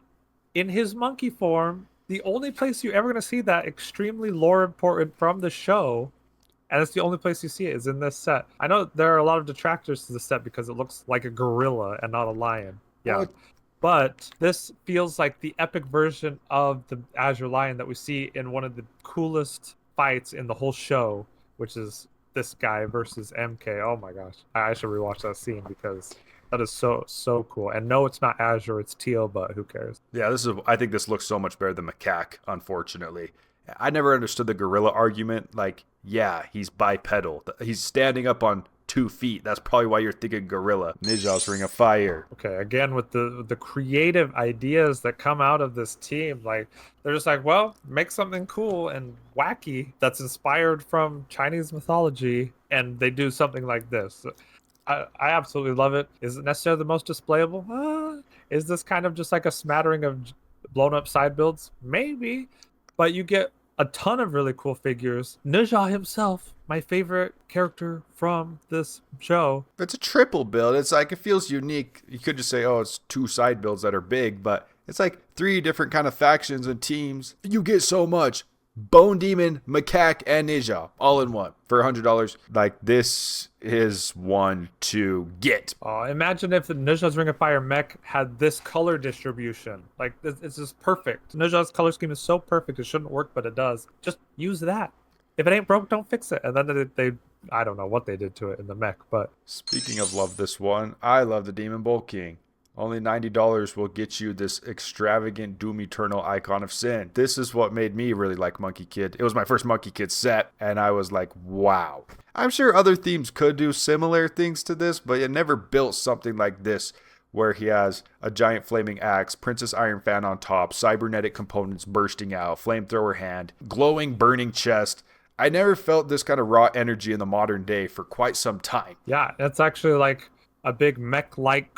in his monkey form. The only place you're ever going to see that extremely lore important from the show, and it's the only place you see it, is in this set. I know there are a lot of detractors to the set because it looks like a gorilla and not a lion. Yeah. What? But this feels like the epic version of the Azure Lion that we see in one of the coolest fights in the whole show, which is this guy versus MK. Oh my gosh. I should rewatch that scene because that is so cool. And no, it's not Azure, it's Teal, but who cares? Yeah, I think this looks so much better than Macaque, unfortunately. I never understood the gorilla argument. Like, yeah, he's bipedal. He's standing up on 2 feet. That's probably why you're thinking gorilla. Ninja's Ring of Fire. Okay, again with the creative ideas that come out of this team, like they're just like, well, make something cool and wacky that's inspired from Chinese mythology, and they do something like this. I absolutely love it. Is it necessarily the most displayable? Is this kind of just like a smattering of blown up side builds? Maybe, but you get a ton of really cool figures. Ninja himself, my favorite character from this show. It's a triple build. It's like, it feels unique. You could just say, oh, it's 2 side builds that are big, but it's like 3 different kind of factions and teams. You get so much. Bone Demon, Macaque, and Ninja all in one for $100. Like, this is one to get. Imagine if the Ninja's Ring of Fire mech had this color distribution. Like, it's just perfect. Ninja's color scheme is so perfect, it shouldn't work, but it does. Just use that. If it ain't broke, don't fix it. And then they I don't know what they did to it in the mech, but... Speaking of love this one, I love the Demon Bolt King. Only $90 will get you this extravagant Doom Eternal Icon of Sin. This is what made me really like Monkey Kid. It was my first Monkey Kid set, and I was like, wow. I'm sure other themes could do similar things to this, but it never built something like this, where he has a giant flaming axe, Princess Iron Fan on top, cybernetic components bursting out, flamethrower hand, glowing burning chest. I never felt this kind of raw energy in the modern day for quite some time. Yeah, it's actually like a big mech-like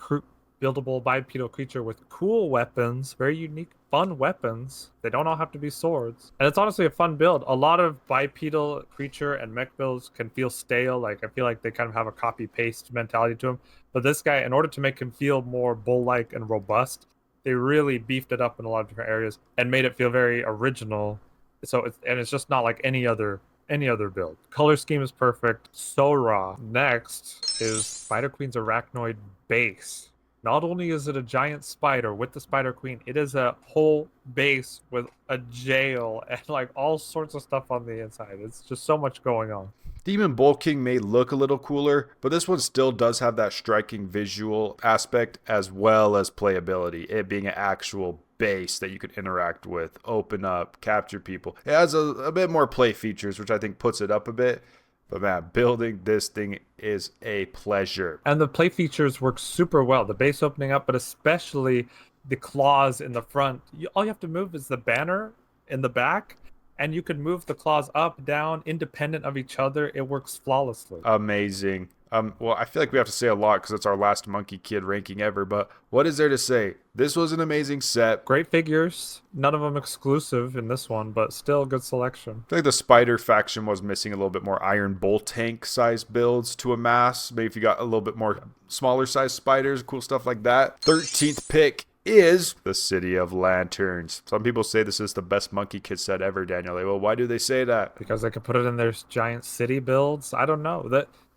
buildable bipedal creature with cool weapons, very unique, fun weapons. They don't all have to be swords. And it's honestly a fun build. A lot of bipedal creature and mech builds can feel stale. Like, I feel like they kind of have a copy-paste mentality to them. But this guy, in order to make him feel more bull-like and robust, they really beefed it up in a lot of different areas and made it feel very original. So it's just not like any other build. Color scheme is perfect. So raw. Next is Spider Queen's Arachnoid base. Not only is it a giant spider with the Spider Queen, it is a whole base with a jail and like all sorts of stuff on the inside. It's just so much going on. Demon Bolt King may look a little cooler, but this one still does have that striking visual aspect as well as playability. It being an actual base that you could interact with, open up, capture people. It has a bit more play features, which I think puts it up a bit. But man, building this thing is a pleasure. And the play features work super well. The base opening up, but especially the claws in the front. All you have to move is the banner in the back, and you can move the claws up, down, independent of each other. It works flawlessly. Amazing. Well, I feel like we have to say a lot because it's our last Monkey Kid ranking ever, but what is there to say? This was an amazing set. Great figures. None of them exclusive in this one, but still good selection. I feel like the Spider faction was missing a little bit more Iron Bull Tank size builds to amass. Maybe if you got a little bit more smaller size spiders, cool stuff like that. 13th pick is the City of Lanterns. Some people say this is the best Monkey Kid set ever, Daniel. Well, why do they say that? Because they could put it in their giant city builds. I don't know.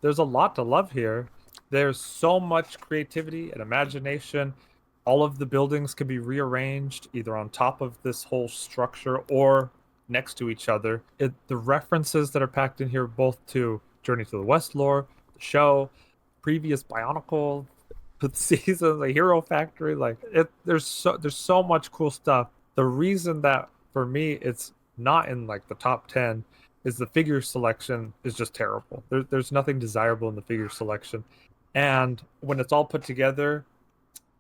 There's a lot to love here. There's so much creativity and imagination. All of the buildings can be rearranged either on top of this whole structure or next to each other. The references that are packed in here, both to Journey to the West lore, the show, previous Bionicle seasons, the Hero Factory, there's so much cool stuff. The reason that for me it's not in like the top 10 is the figure selection is just terrible. There's nothing desirable in the figure selection. And when it's all put together,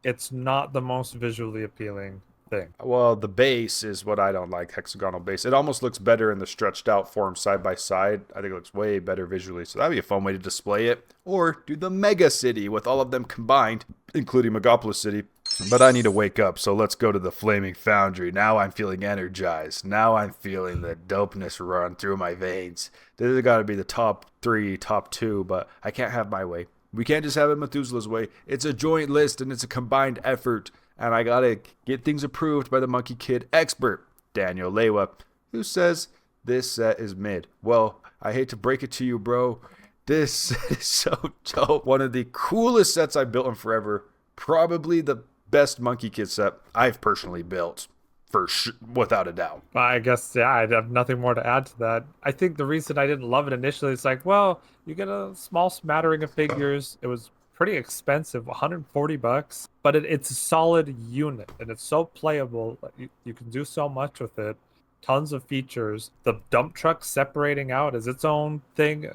it's not the most visually appealing thing. Well, the base is what I don't like, hexagonal base. It almost looks better in the stretched out form side by side. I think it looks way better visually. So that'd be a fun way to display it. Or do the Mega City with all of them combined, including Megapolis City. But I need to wake up, so let's go to the Flaming Foundry. Now I'm feeling energized. Now I'm feeling the dopeness run through my veins. This has got to be the top 3, top 2, but I can't have my way. We can't just have it Methuselah's way. It's a joint list, and it's a combined effort. And I got to get things approved by the Monkey Kid expert, Daniel Lewa, who says this set is mid. Well, I hate to break it to you, bro. This set is so dope. One of the coolest sets I've built in forever. Probably the best Monkey Kid set I've personally built, for sure, without a doubt. I guess, yeah, I have nothing more to add to that. I think the reason I didn't love it initially is like, well, you get a small smattering of figures. It was pretty expensive, $140, but it's a solid unit and it's so playable. You can do so much with it. Tons of features. The dump truck separating out is its own thing.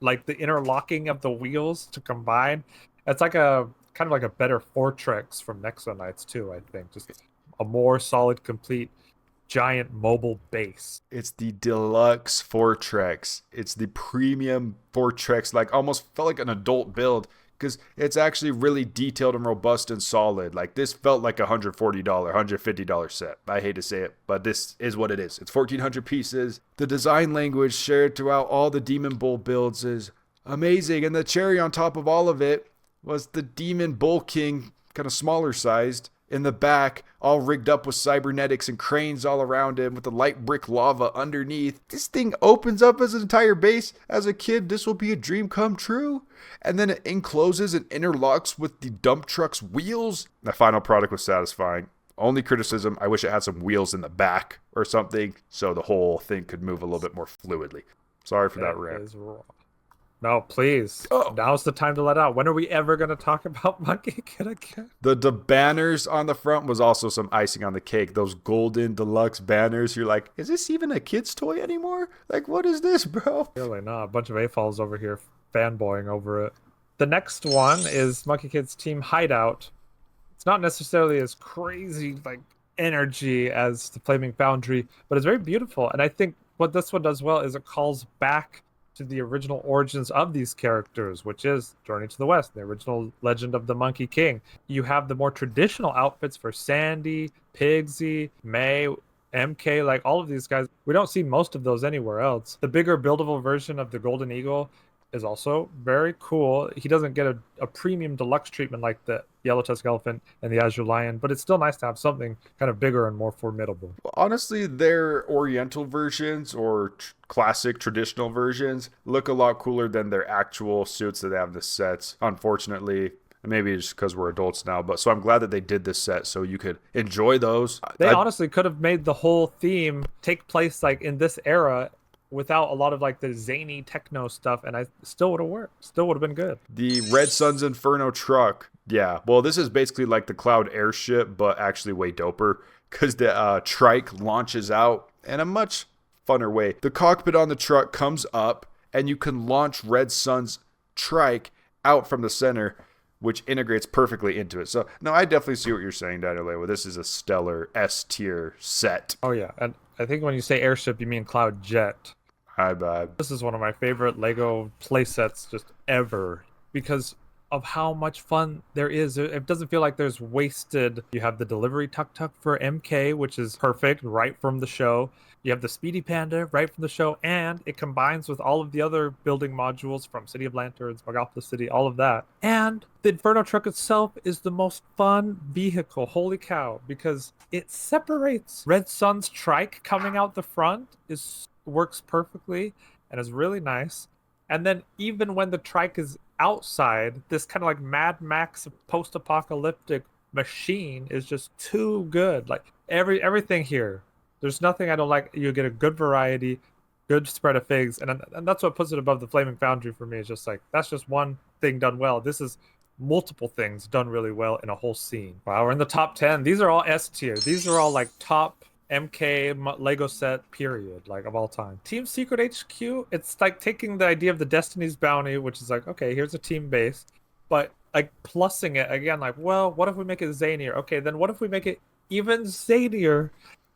like the interlocking of the wheels to combine. It's like a kind of like a better Fortrex from Nexo Knights too, I think. Just a more solid, complete, giant mobile base. It's the deluxe Fortrex. It's the premium Fortrex, like almost felt like an adult build because it's actually really detailed and robust and solid. Like this felt like a $140, $150 set. I hate to say it, but this is what it is. It's 1,400 pieces. The design language shared throughout all the Demon Bull builds is amazing, and the cherry on top of all of it was the Demon Bull King, kind of smaller sized, in the back, all rigged up with cybernetics and cranes all around him with the light brick lava underneath. This thing opens up as an entire base. As a kid, this will be a dream come true. And then it encloses and interlocks with the dump truck's wheels. The final product was satisfying. Only criticism, I wish it had some wheels in the back or something so the whole thing could move a little bit more fluidly. Sorry for that rant. No, please. Oh. Now's the time to let out. When are we ever going to talk about Monkey Kid again? The banners on the front was also some icing on the cake. Those golden deluxe banners. You're like, is this even a kid's toy anymore? Like, what is this, bro? Really not. A bunch of AFOLs over here fanboying over it. The next one is Monkey Kid's Team Hideout. It's not necessarily as crazy, like, energy as the Flaming Foundry, but it's very beautiful. And I think what this one does well is it calls back to the original origins of these characters, which is Journey to the West, the original Legend of the Monkey King. You have the more traditional outfits for Sandy, Pigsy, May, MK, like all of these guys. We don't see most of those anywhere else. The bigger buildable version of the Golden Eagle is also very cool. He doesn't get a premium deluxe treatment like the Yellow Tusk Elephant and the Azure Lion, but it's still nice to have something kind of bigger and more formidable. Honestly, their Oriental versions or classic traditional versions look a lot cooler than their actual suits that they have in the sets. Unfortunately, maybe it's just because we're adults now, but so I'm glad that they did this set so you could enjoy those. They honestly could have made the whole theme take place like in this era without a lot of like the zany techno stuff, and I still would have worked. Still would have been good. The Red Sun's Inferno truck. Yeah, well, this is basically like the Cloud airship, but actually way doper because the trike launches out in a much funner way. The cockpit on the truck comes up, and you can launch Red Sun's trike out from the center, which integrates perfectly into it. So, no, I definitely see what you're saying, Daniel Lewa. This is a stellar S-tier set. Oh, yeah, and I think when you say airship, you mean Cloud Jet. Hi, bud. This is one of my favorite LEGO playsets just ever because of how much fun there is. It doesn't feel like there's wasted. You have the delivery tuk-tuk for MK, which is perfect, right from the show. You have the Speedy Panda right from the show, and it combines with all of the other building modules from City of Lanterns, Megapolis City, all of that. And the Inferno truck itself is the most fun vehicle. Holy cow, because it separates. Red Sun's trike coming out the front works perfectly and is really nice. And then even when the trike is outside, this kind of like Mad Max post-apocalyptic machine is just too good. Like everything here. There's nothing I don't like. You get a good variety, good spread of figs, and that's what puts it above the Flaming Foundry for me. It's just like, that's just one thing done well. This is multiple things done really well in a whole scene. Wow, we're in the top 10. These are all S tier. These are all like top MK Lego set period, like of all time. Team Secret HQ, it's like taking the idea of the Destiny's Bounty, which is like, okay, here's a team base, but like plussing it again, like, well, what if we make it zanier? Okay, then what if we make it even zanier?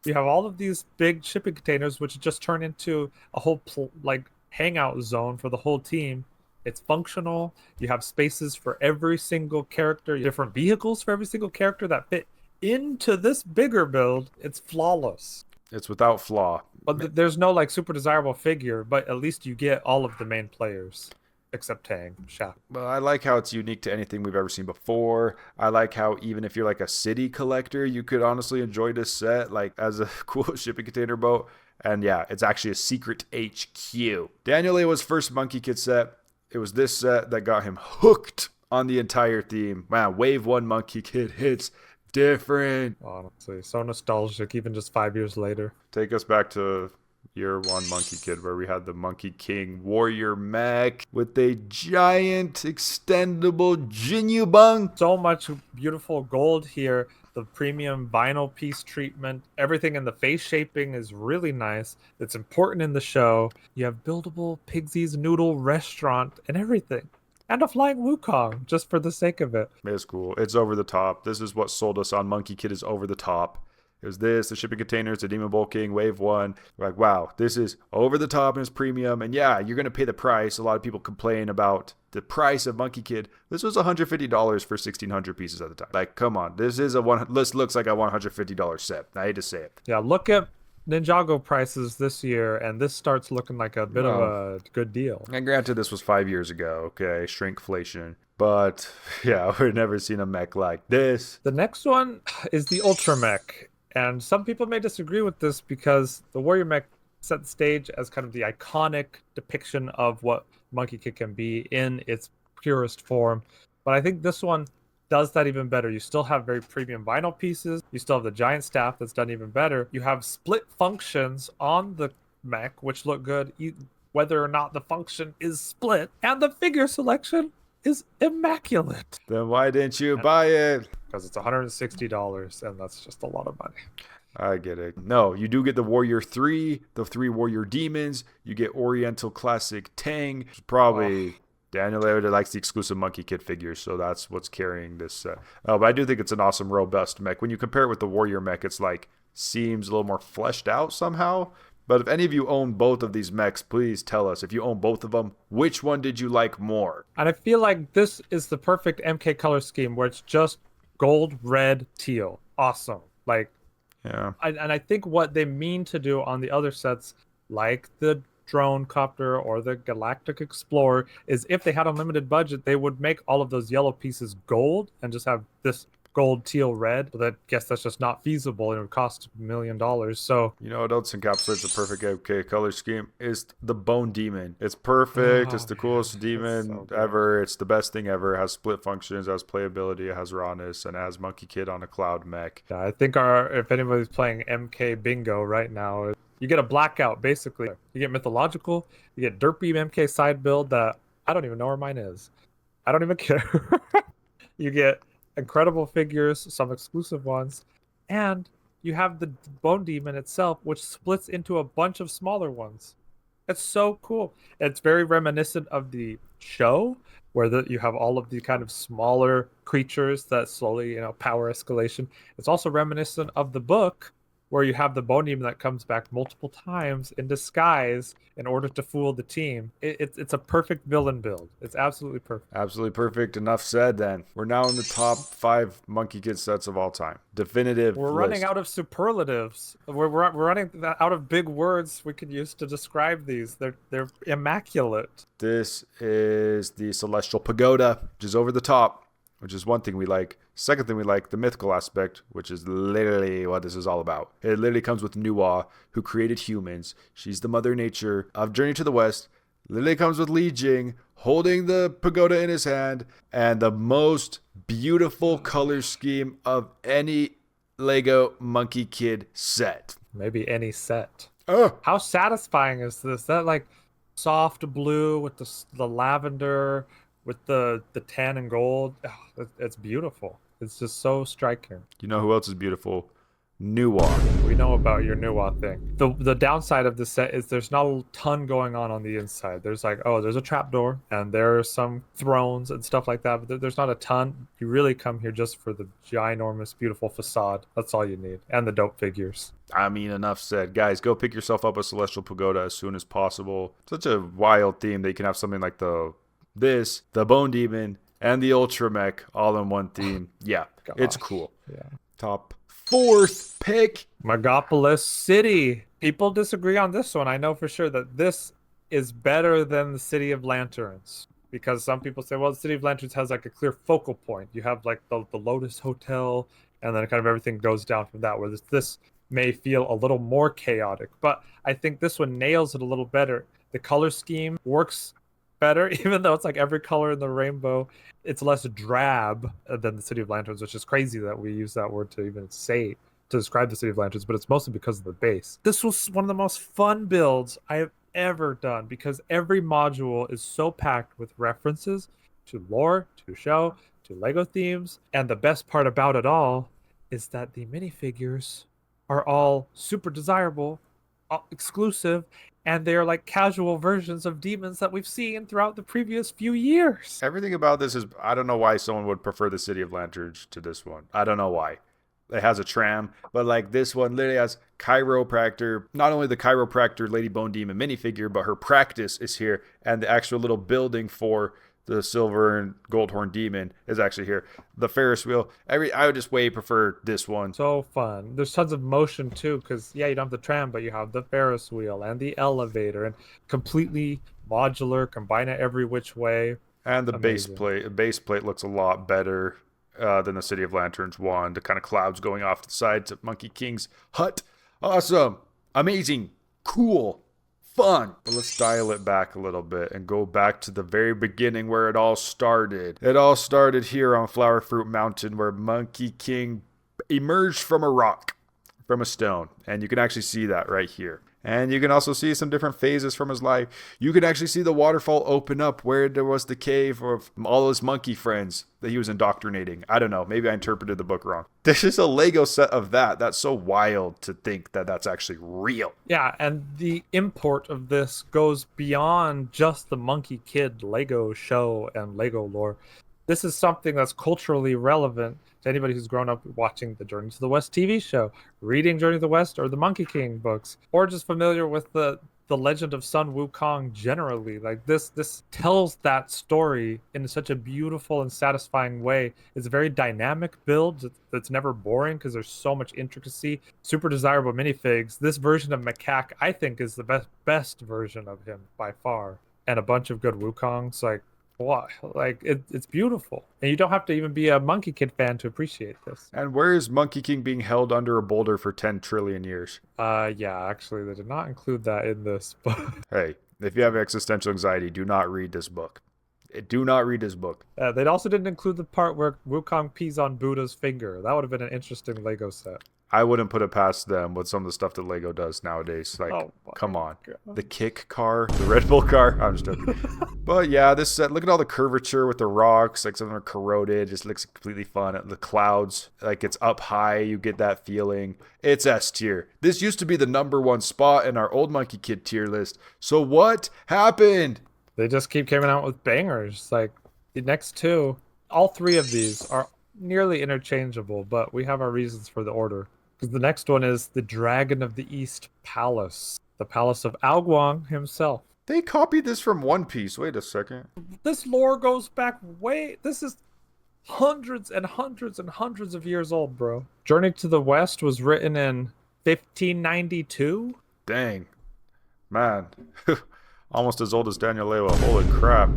You have all of these big shipping containers, which just turn into a whole like hangout zone for the whole team. It's functional. You have spaces for every single character, different vehicles for every single character that fit into this bigger build. It's flawless. It's without flaw. But there's no like super desirable figure, but at least you get all of the main players. Except Tang, Shaq. Well, I like how it's unique to anything we've ever seen before. I like how even if you're like a city collector, you could honestly enjoy this set like as a cool shipping container boat. And yeah, it's actually a secret HQ. Daniel Lewa's first Monkey Kid set. It was this set that got him hooked on the entire theme. Wow, Wave 1 Monkey Kid hits different. Honestly, so nostalgic even just 5 years later. Take us back to year one Monkey Kid, where we had the Monkey King Warrior mech with a giant extendable Jinyu. So much beautiful gold here. The premium vinyl piece treatment, everything in the face shaping is really nice. It's important in the show. You have buildable Pigsy's Noodle restaurant and everything. And a flying Wukong, just for the sake of it. It's cool. It's over the top. This is what sold us on Monkey Kid is over the top. It was this, the shipping containers, the Demon Bowl King, Wave 1. We're like, wow, this is over the top and it's premium. And yeah, you're going to pay the price. A lot of people complain about the price of Monkey Kid. This was $150 for 1,600 pieces at the time. Like, come on. This looks like a $150 set. I hate to say it. Yeah, look at Ninjago prices this year, and this starts looking like a bit of a good deal. And granted, this was 5 years ago, okay? Shrinkflation. But yeah, we've never seen a mech like this. The next one is the Ultra Mech. And some people may disagree with this because the Warrior Mech set the stage as kind of the iconic depiction of what Monkey Kid can be in its purest form. But I think this one does that even better. You still have very premium vinyl pieces. You still have the giant staff that's done even better. You have split functions on the mech, which look good, whether or not the function is split. And the figure selection is immaculate. Then why didn't you buy it? Because it's $160, and that's just a lot of money. I get it. No, you do get the Warrior 3, the 3 Warrior Demons. You get Oriental Classic Tang. Probably Daniel Laird likes the exclusive Monkey Kid figures, so that's what's carrying this set. But I do think it's an awesome, robust mech. When you compare it with the Warrior mech, it's like seems a little more fleshed out somehow. But if any of you own both of these mechs, please tell us. If you own both of them, which one did you like more? And I feel like this is the perfect MK color scheme where it's just gold, red, teal. Awesome. Like, yeah. And I think what they mean to do on the other sets, like the Drone Copter or the Galactic Explorer, is if they had a limited budget, they would make all of those yellow pieces gold and just have this gold, teal, red. But I guess that's just not feasible. It would cost $1 million. So you know what else encapsulates the perfect MK color scheme is the Bone Demon. It's perfect. It's the coolest demon ever. It's the best thing ever. It has split functions, it has playability, it has rawness, and it has Monkey Kid on a cloud mech. Yeah, I think if anybody's playing MK Bingo right now, you get a blackout basically. You get mythological, you get derpy MK side build that I don't even know where mine is. I don't even care. You get incredible figures, some exclusive ones, and you have the Bone Demon itself, which splits into a bunch of smaller ones. It's so cool. It's very reminiscent of the show, where you have all of the kind of smaller creatures that slowly, power escalation. It's also reminiscent of the book, where you have the Bone Demon that comes back multiple times in disguise in order to fool the team. It's a perfect villain build. It's absolutely perfect. Absolutely perfect. Enough said then. We're now in the top 5 Monkey Kid sets of all time. Definitive We're list. running out of superlatives. We're running out of big words we could use to describe these. They're immaculate. This is the Celestial Pagoda, which is over the top, which is one thing we like. Second thing we like, the mythical aspect, which is literally what this is all about. It literally comes with Nuwa, who created humans. She's the mother nature of Journey to the West. Literally comes with Li Jing, holding the pagoda in his hand, and the most beautiful color scheme of any LEGO Monkey Kid set. Maybe any set. Oh. How satisfying is this? That like soft blue with the lavender, with the tan and gold. Oh, it's beautiful. It's just so striking. You know who else is beautiful? Nuwa. We know about your Nuwa thing. The downside of the set is there's not a ton going on the inside. There's there's a trapdoor and there are some thrones and stuff like that, but there's not a ton. You really come here just for the ginormous, beautiful facade. That's all you need. And the dope figures. I mean, enough said. Guys, go pick yourself up a Celestial Pagoda as soon as possible. Such a wild theme that you can have something like the Bone Demon, and the Ultra Mech all in one theme. Yeah, it's cool. Yeah. Top 4th pick. Megapolis City. People disagree on this one. I know for sure that this is better than the City of Lanterns. Because some people say, well, the City of Lanterns has like a clear focal point. You have like the Lotus Hotel, and then kind of everything goes down from that, where this may feel a little more chaotic. But I think this one nails it a little better. The color scheme works better, even though it's like every color in the rainbow. It's less drab than the City of Lanterns, which is crazy that we use that word to even say to describe the City of Lanterns, but it's mostly because of the base. This was one of the most fun builds I have ever done because every module is so packed with references to lore, to show, to Lego themes, and the best part about it all is that the minifigures are all super desirable, exclusive, and they are like casual versions of demons that we've seen throughout the previous few years. Everything about this is, I don't know why someone would prefer the City of Lanterns to this one. I don't know why. It has a tram, but like this one literally has chiropractor. Not only the chiropractor Lady Bone Demon minifigure, but her practice is here, and the actual little building for the silver and gold horn demon is actually here. The Ferris wheel. I would just way prefer this one. So fun. There's tons of motion too, because yeah, you don't have the tram, but you have the Ferris wheel and the elevator, and completely modular, combine it every which way. And the Amazing. base plate looks a lot better than the City of Lanterns one. The kind of clouds going off the sides of Monkey King's hut. Awesome. Amazing. Cool. Fun. But let's dial it back a little bit and go back to the very beginning where it all started. It all started here on Flower Fruit Mountain where Monkey King emerged from a rock, from a stone. And you can actually see that right here. And you can also see some different phases from his life. You can actually see the waterfall open up where there was the cave of all his monkey friends that he was indoctrinating. I don't know. Maybe I interpreted the book wrong. This is a Lego set of that. That's so wild to think that that's actually real. Yeah, and the import of this goes beyond just the Monkey Kid Lego show and Lego lore. This is something that's culturally relevant to anybody who's grown up watching the Journey to the West TV show, reading Journey to the West or the Monkey King books, or just familiar with the legend of Sun Wukong generally. Like this tells that story in such a beautiful and satisfying way. It's a very dynamic build that's never boring because there's so much intricacy. Super desirable minifigs. This version of Macaque, I think, is the best version of him by far. And a bunch of good Wukongs. Like, what? Like it's beautiful, and you don't have to even be a Monkey Kid fan to appreciate this. And where is Monkey King being held under a boulder for 10 trillion years? Yeah, actually, they did not include that in this book. Hey, if you have existential anxiety, do not read this book. Do not read this book. They also didn't include the part where Wukong pees on Buddha's finger. That would have been an interesting Lego set. I wouldn't put it past them with some of the stuff that Lego does nowadays. Like, come on. God. The kick car, the Red Bull car. I'm just joking. But yeah, this set, look at all the curvature with the rocks. Like some of them are corroded. Just looks completely fun. The clouds, like it's up high. You get that feeling. It's S tier. This used to be the #1 spot in our old Monkey Kid tier list. So what happened? They just keep coming out with bangers. Like the next two, all three of these are nearly interchangeable, but we have our reasons for the order. Because the next one is the Dragon of the East Palace, the palace of Ao Guang himself. They copied this from One Piece. Wait a second. This lore goes back way. This is hundreds and hundreds and hundreds of years old, bro. Journey to the West was written in 1592. Dang. Man. Almost as old as Daniel Lewa. Holy crap.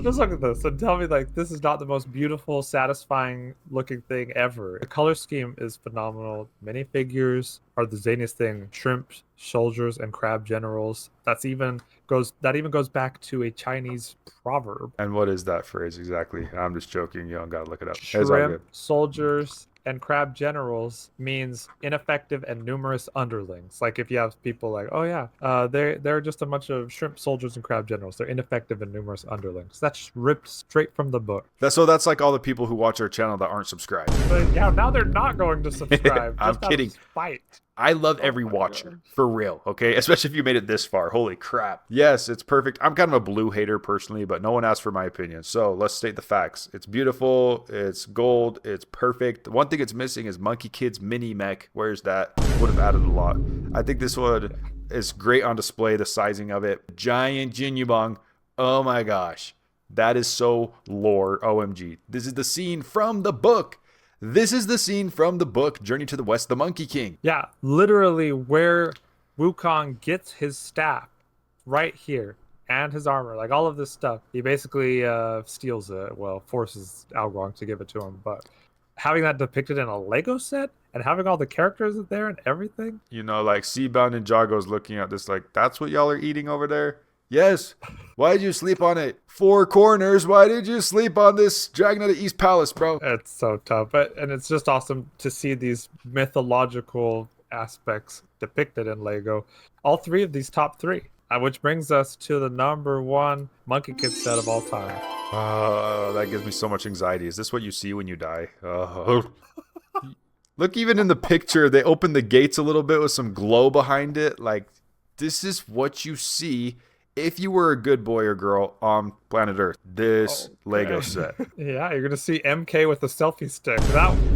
Just look at this and tell me, like, this is not the most beautiful, satisfying looking thing ever. The color scheme is phenomenal. Minifigures are the zaniest thing. Shrimp soldiers and crab generals. That even goes back to a Chinese proverb. And what is that phrase exactly? I'm just joking. You don't gotta look it up. It's all good. Shrimp soldiers and crab generals means ineffective and numerous underlings. Like if you have people like, oh yeah, they're just a bunch of shrimp soldiers and crab generals. They're ineffective and numerous underlings. That's ripped straight from the book. That's like all the people who watch our channel that aren't subscribed. But yeah, now they're not going to subscribe. I'm just out of kidding. spite. I love every my watcher, God. for real, okay? Especially if you made it this far. Holy crap. Yes, it's perfect. I'm kind of a blue hater personally, but no one asked for my opinion. So let's state the facts. It's beautiful. It's gold. It's perfect. The one thing it's missing is Monkey Kid's mini mech. Where's that? Would have added a lot. I think this would is great on display, the sizing of it. Giant Jinyubong. Oh my gosh. That is so lore. OMG. This is the scene from the book. This is the scene from the book Journey to the West, the Monkey King. Yeah, literally where Wukong gets his staff, right here, and his armor, like all of this stuff. He basically steals it, well, forces Ao Guang to give it to him, but having that depicted in a Lego set and having all the characters there and everything. You know, like Seabound and Jago's looking at this like, that's what y'all are eating over there? Yes. Why did you sleep on it? Four corners. Why did you sleep on this Dragon of the East Palace, bro? It's so tough, and it's just awesome to see these mythological aspects depicted in Lego. All three of these top three, which brings us to the number one Monkey Kid set of all time. That gives me so much anxiety. Is this what you see when you die? Look, even in the picture, they open the gates a little bit with some glow behind it. Like, this is what you see if you were a good boy or girl on planet Earth. This Lego set. Yeah, you're gonna see MK with the selfie stick.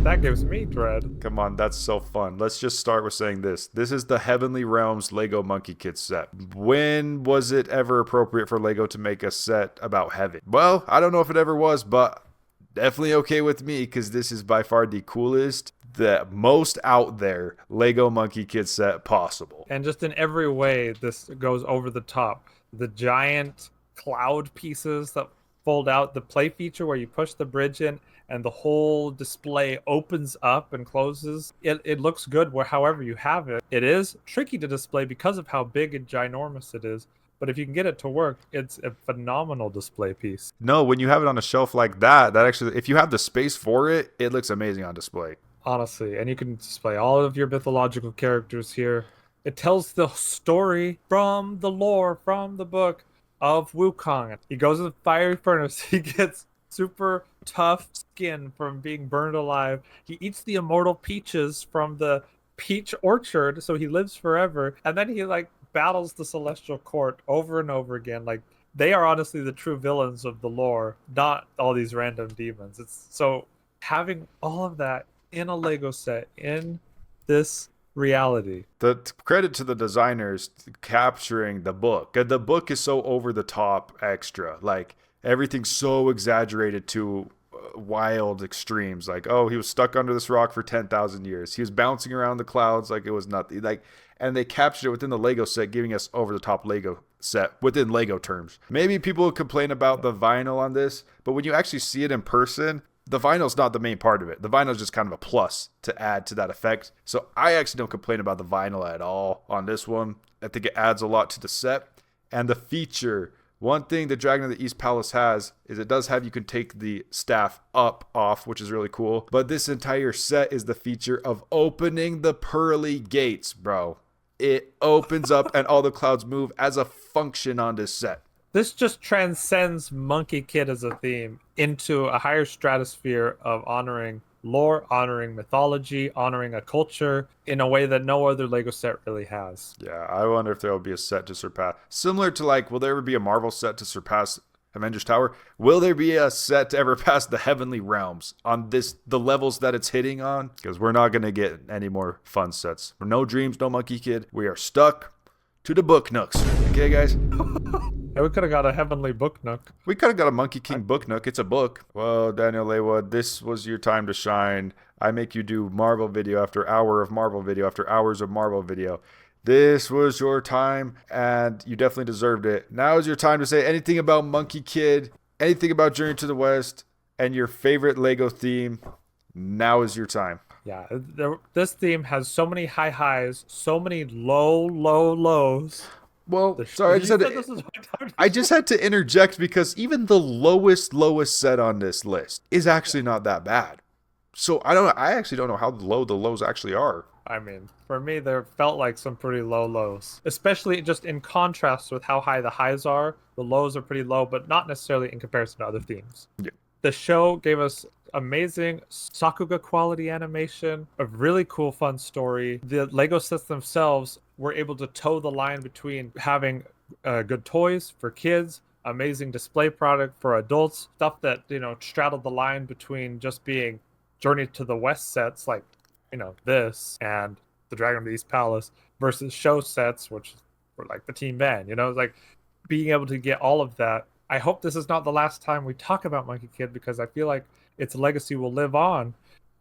That gives me dread. Come on, that's so fun. Let's just start with saying this. This is the Heavenly Realms Lego Monkey Kid set. When was it ever appropriate for Lego to make a set about heaven? Well, I don't know if it ever was, but definitely okay with me because this is by far the coolest, the most out there Lego Monkey Kid set possible. And just in every way, this goes over the top. The giant cloud pieces that fold out, the play feature where you push the bridge in and the whole display opens up and closes. It looks good however you have it. It is tricky to display because of how big and ginormous it is. But if you can get it to work, it's a phenomenal display piece. No, when you have it on a shelf like that actually, if you have the space for it, it looks amazing on display. Honestly, and you can display all of your mythological characters here. It tells the story from the lore, from the book of Wukong. He goes to the fiery furnace. He gets super tough skin from being burned alive. He eats the immortal peaches from the peach orchard, so he lives forever. And then he battles the celestial court over and over again. Like, they are honestly the true villains of the lore, not all these random demons. It's so having all of that in a Lego set in this reality. The credit to the designers capturing the book. The book is so over the top extra. Like, everything's so exaggerated to wild extremes. Like, oh, he was stuck under this rock for 10,000 years. He was bouncing around the clouds like it was nothing. Like, and they captured it within the Lego set, giving us over the top Lego set within Lego terms. Maybe people would complain about the vinyl on this, but when you actually see it in person, the vinyl's not the main part of it. The vinyl's just kind of a plus to add to that effect. So I actually don't complain about the vinyl at all on this one. I think it adds a lot to the set. And the feature, one thing the Dragon of the East Palace has is it does have, you can take the staff off, which is really cool. But this entire set is the feature of opening the pearly gates, bro. It opens up and all the clouds move as a function on this set. This just transcends Monkey Kid as a theme into a higher stratosphere of honoring lore, honoring mythology, honoring a culture in a way that no other Lego set really has. Yeah, I wonder if there will be a set to surpass. Similar to, like, will there ever be a Marvel set to surpass Avengers Tower? Will there be a set to ever pass the Heavenly Realms on the levels that it's hitting on? Because we're not going to get any more fun sets. No dreams, no Monkey Kid. We are stuck to the book nooks. Okay, guys? Yeah, we could have got a Heavenly Book Nook. We could have got a Monkey King book nook. It's a book. Well, Daniel Lewa, this was your time to shine. I make you do Marvel video after hour of Marvel video after hours of Marvel video. This was your time, and you definitely deserved it. Now is your time to say anything about Monkey Kid, anything about Journey to the West, and your favorite Lego theme. Now is your time. Yeah, this theme has so many high highs, so many low lows. Well, sorry, I just had to interject because even the lowest set on this list is actually not that bad. So I actually don't know how low the lows actually are. I mean, for me, there felt like some pretty low lows, especially just in contrast with how high the highs are. The lows are pretty low, but not necessarily in comparison to other themes. Yeah. The show gave us amazing Sakuga quality animation, a really cool, fun story. The Lego sets themselves were able to toe the line between having good toys for kids, amazing display product for adults, stuff that, straddled the line between just being Journey to the West sets like, this and the Dragon of the East Palace versus show sets, which were like the Team Band, like being able to get all of that. I hope this is not the last time we talk about Monkey Kid because I feel like its legacy will live on.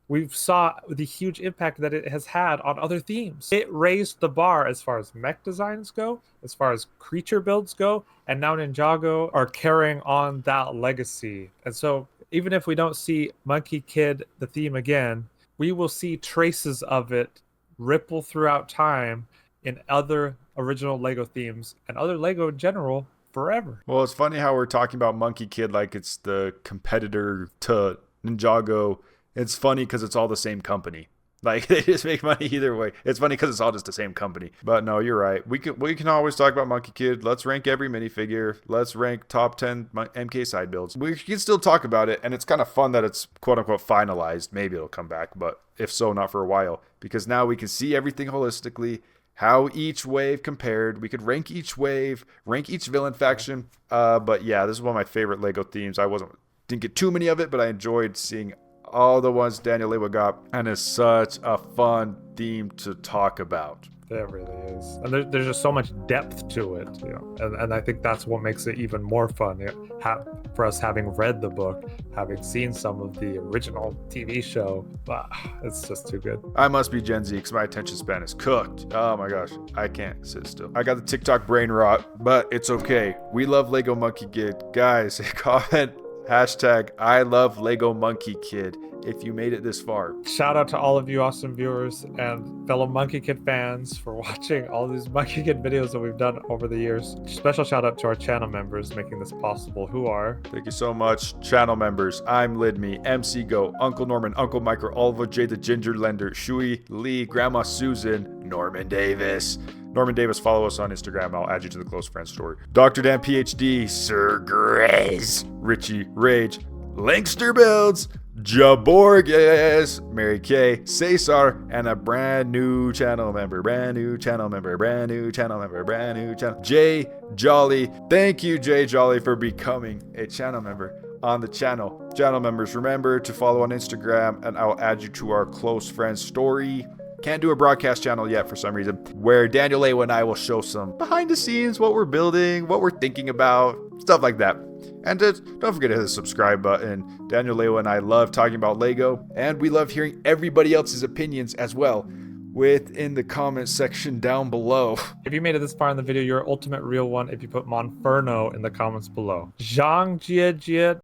We saw the huge impact that it has had on other themes. It raised the bar as far as mech designs go, as far as creature builds go, and now Ninjago are carrying on that legacy. And so even if we don't see Monkey Kid, the theme again, we will see traces of it ripple throughout time in other original Lego themes and other Lego in general forever. Well, it's funny how we're talking about Monkey Kid like it's the competitor to Ninjago. It's funny because it's all the same company. Like, they just make money either way. It's funny because it's all just the same company. But no, you're right. We can always talk about Monkey Kid. Let's rank every minifigure. Let's rank top 10 MK side builds. We can still talk about it, and it's kind of fun that it's quote-unquote finalized. Maybe it'll come back, but if so, not for a while. Because now we can see everything holistically, how each wave compared. We could rank each wave, rank each villain faction. But yeah, this is one of my favorite LEGO themes. Didn't get too many of it, but I enjoyed seeing all the ones Daniel Lewa got, and it's such a fun theme to talk about. It really is, and there's just so much depth to it, you know, and I think that's what makes it even more fun. You know, for us, having read the book, having seen some of the original TV show, it's just too good. I must be Gen Z because my attention span is cooked. Oh my gosh, I can't sit still. I got the TikTok brain rot, but it's okay. We love LEGO Monkie Kid, guys. Comment hashtag I love LEGO Monkie Kid if you made it this far. Shout out to all of you awesome viewers and fellow Monkey Kid fans for watching all these Monkey Kid videos that we've done over the years. Special shout out to our channel members making this possible, who are... Thank you so much, channel members. I'm Lidme, MC Go, Uncle Norman, Uncle Micro, Oliver J the Ginger Lender, Shui Lee, Grandma Susan, Norman Davis. Norman Davis, follow us on Instagram. I'll add you to the close friends story. Dr. Dan PhD, Sir Grace, Richie Rage, Linkster Builds, Jaborges, Mary Kay, Cesar, and a brand new channel member. Jay Jolly. Thank you, Jay Jolly, for becoming a channel member on the channel. Channel members, remember to follow on Instagram, and I'll add you to our close friends story. Can't do a broadcast channel yet for some reason, where Daniel Lewa and I will show some behind the scenes, what we're building, what we're thinking about, stuff like that. And don't forget to hit the subscribe button. Daniel Lewa and I love talking about LEGO, and we love hearing everybody else's opinions as well within the comment section down below. If you made it this far in the video, you're ultimate real one if you put Monferno in the comments below. Zhang Jie Jie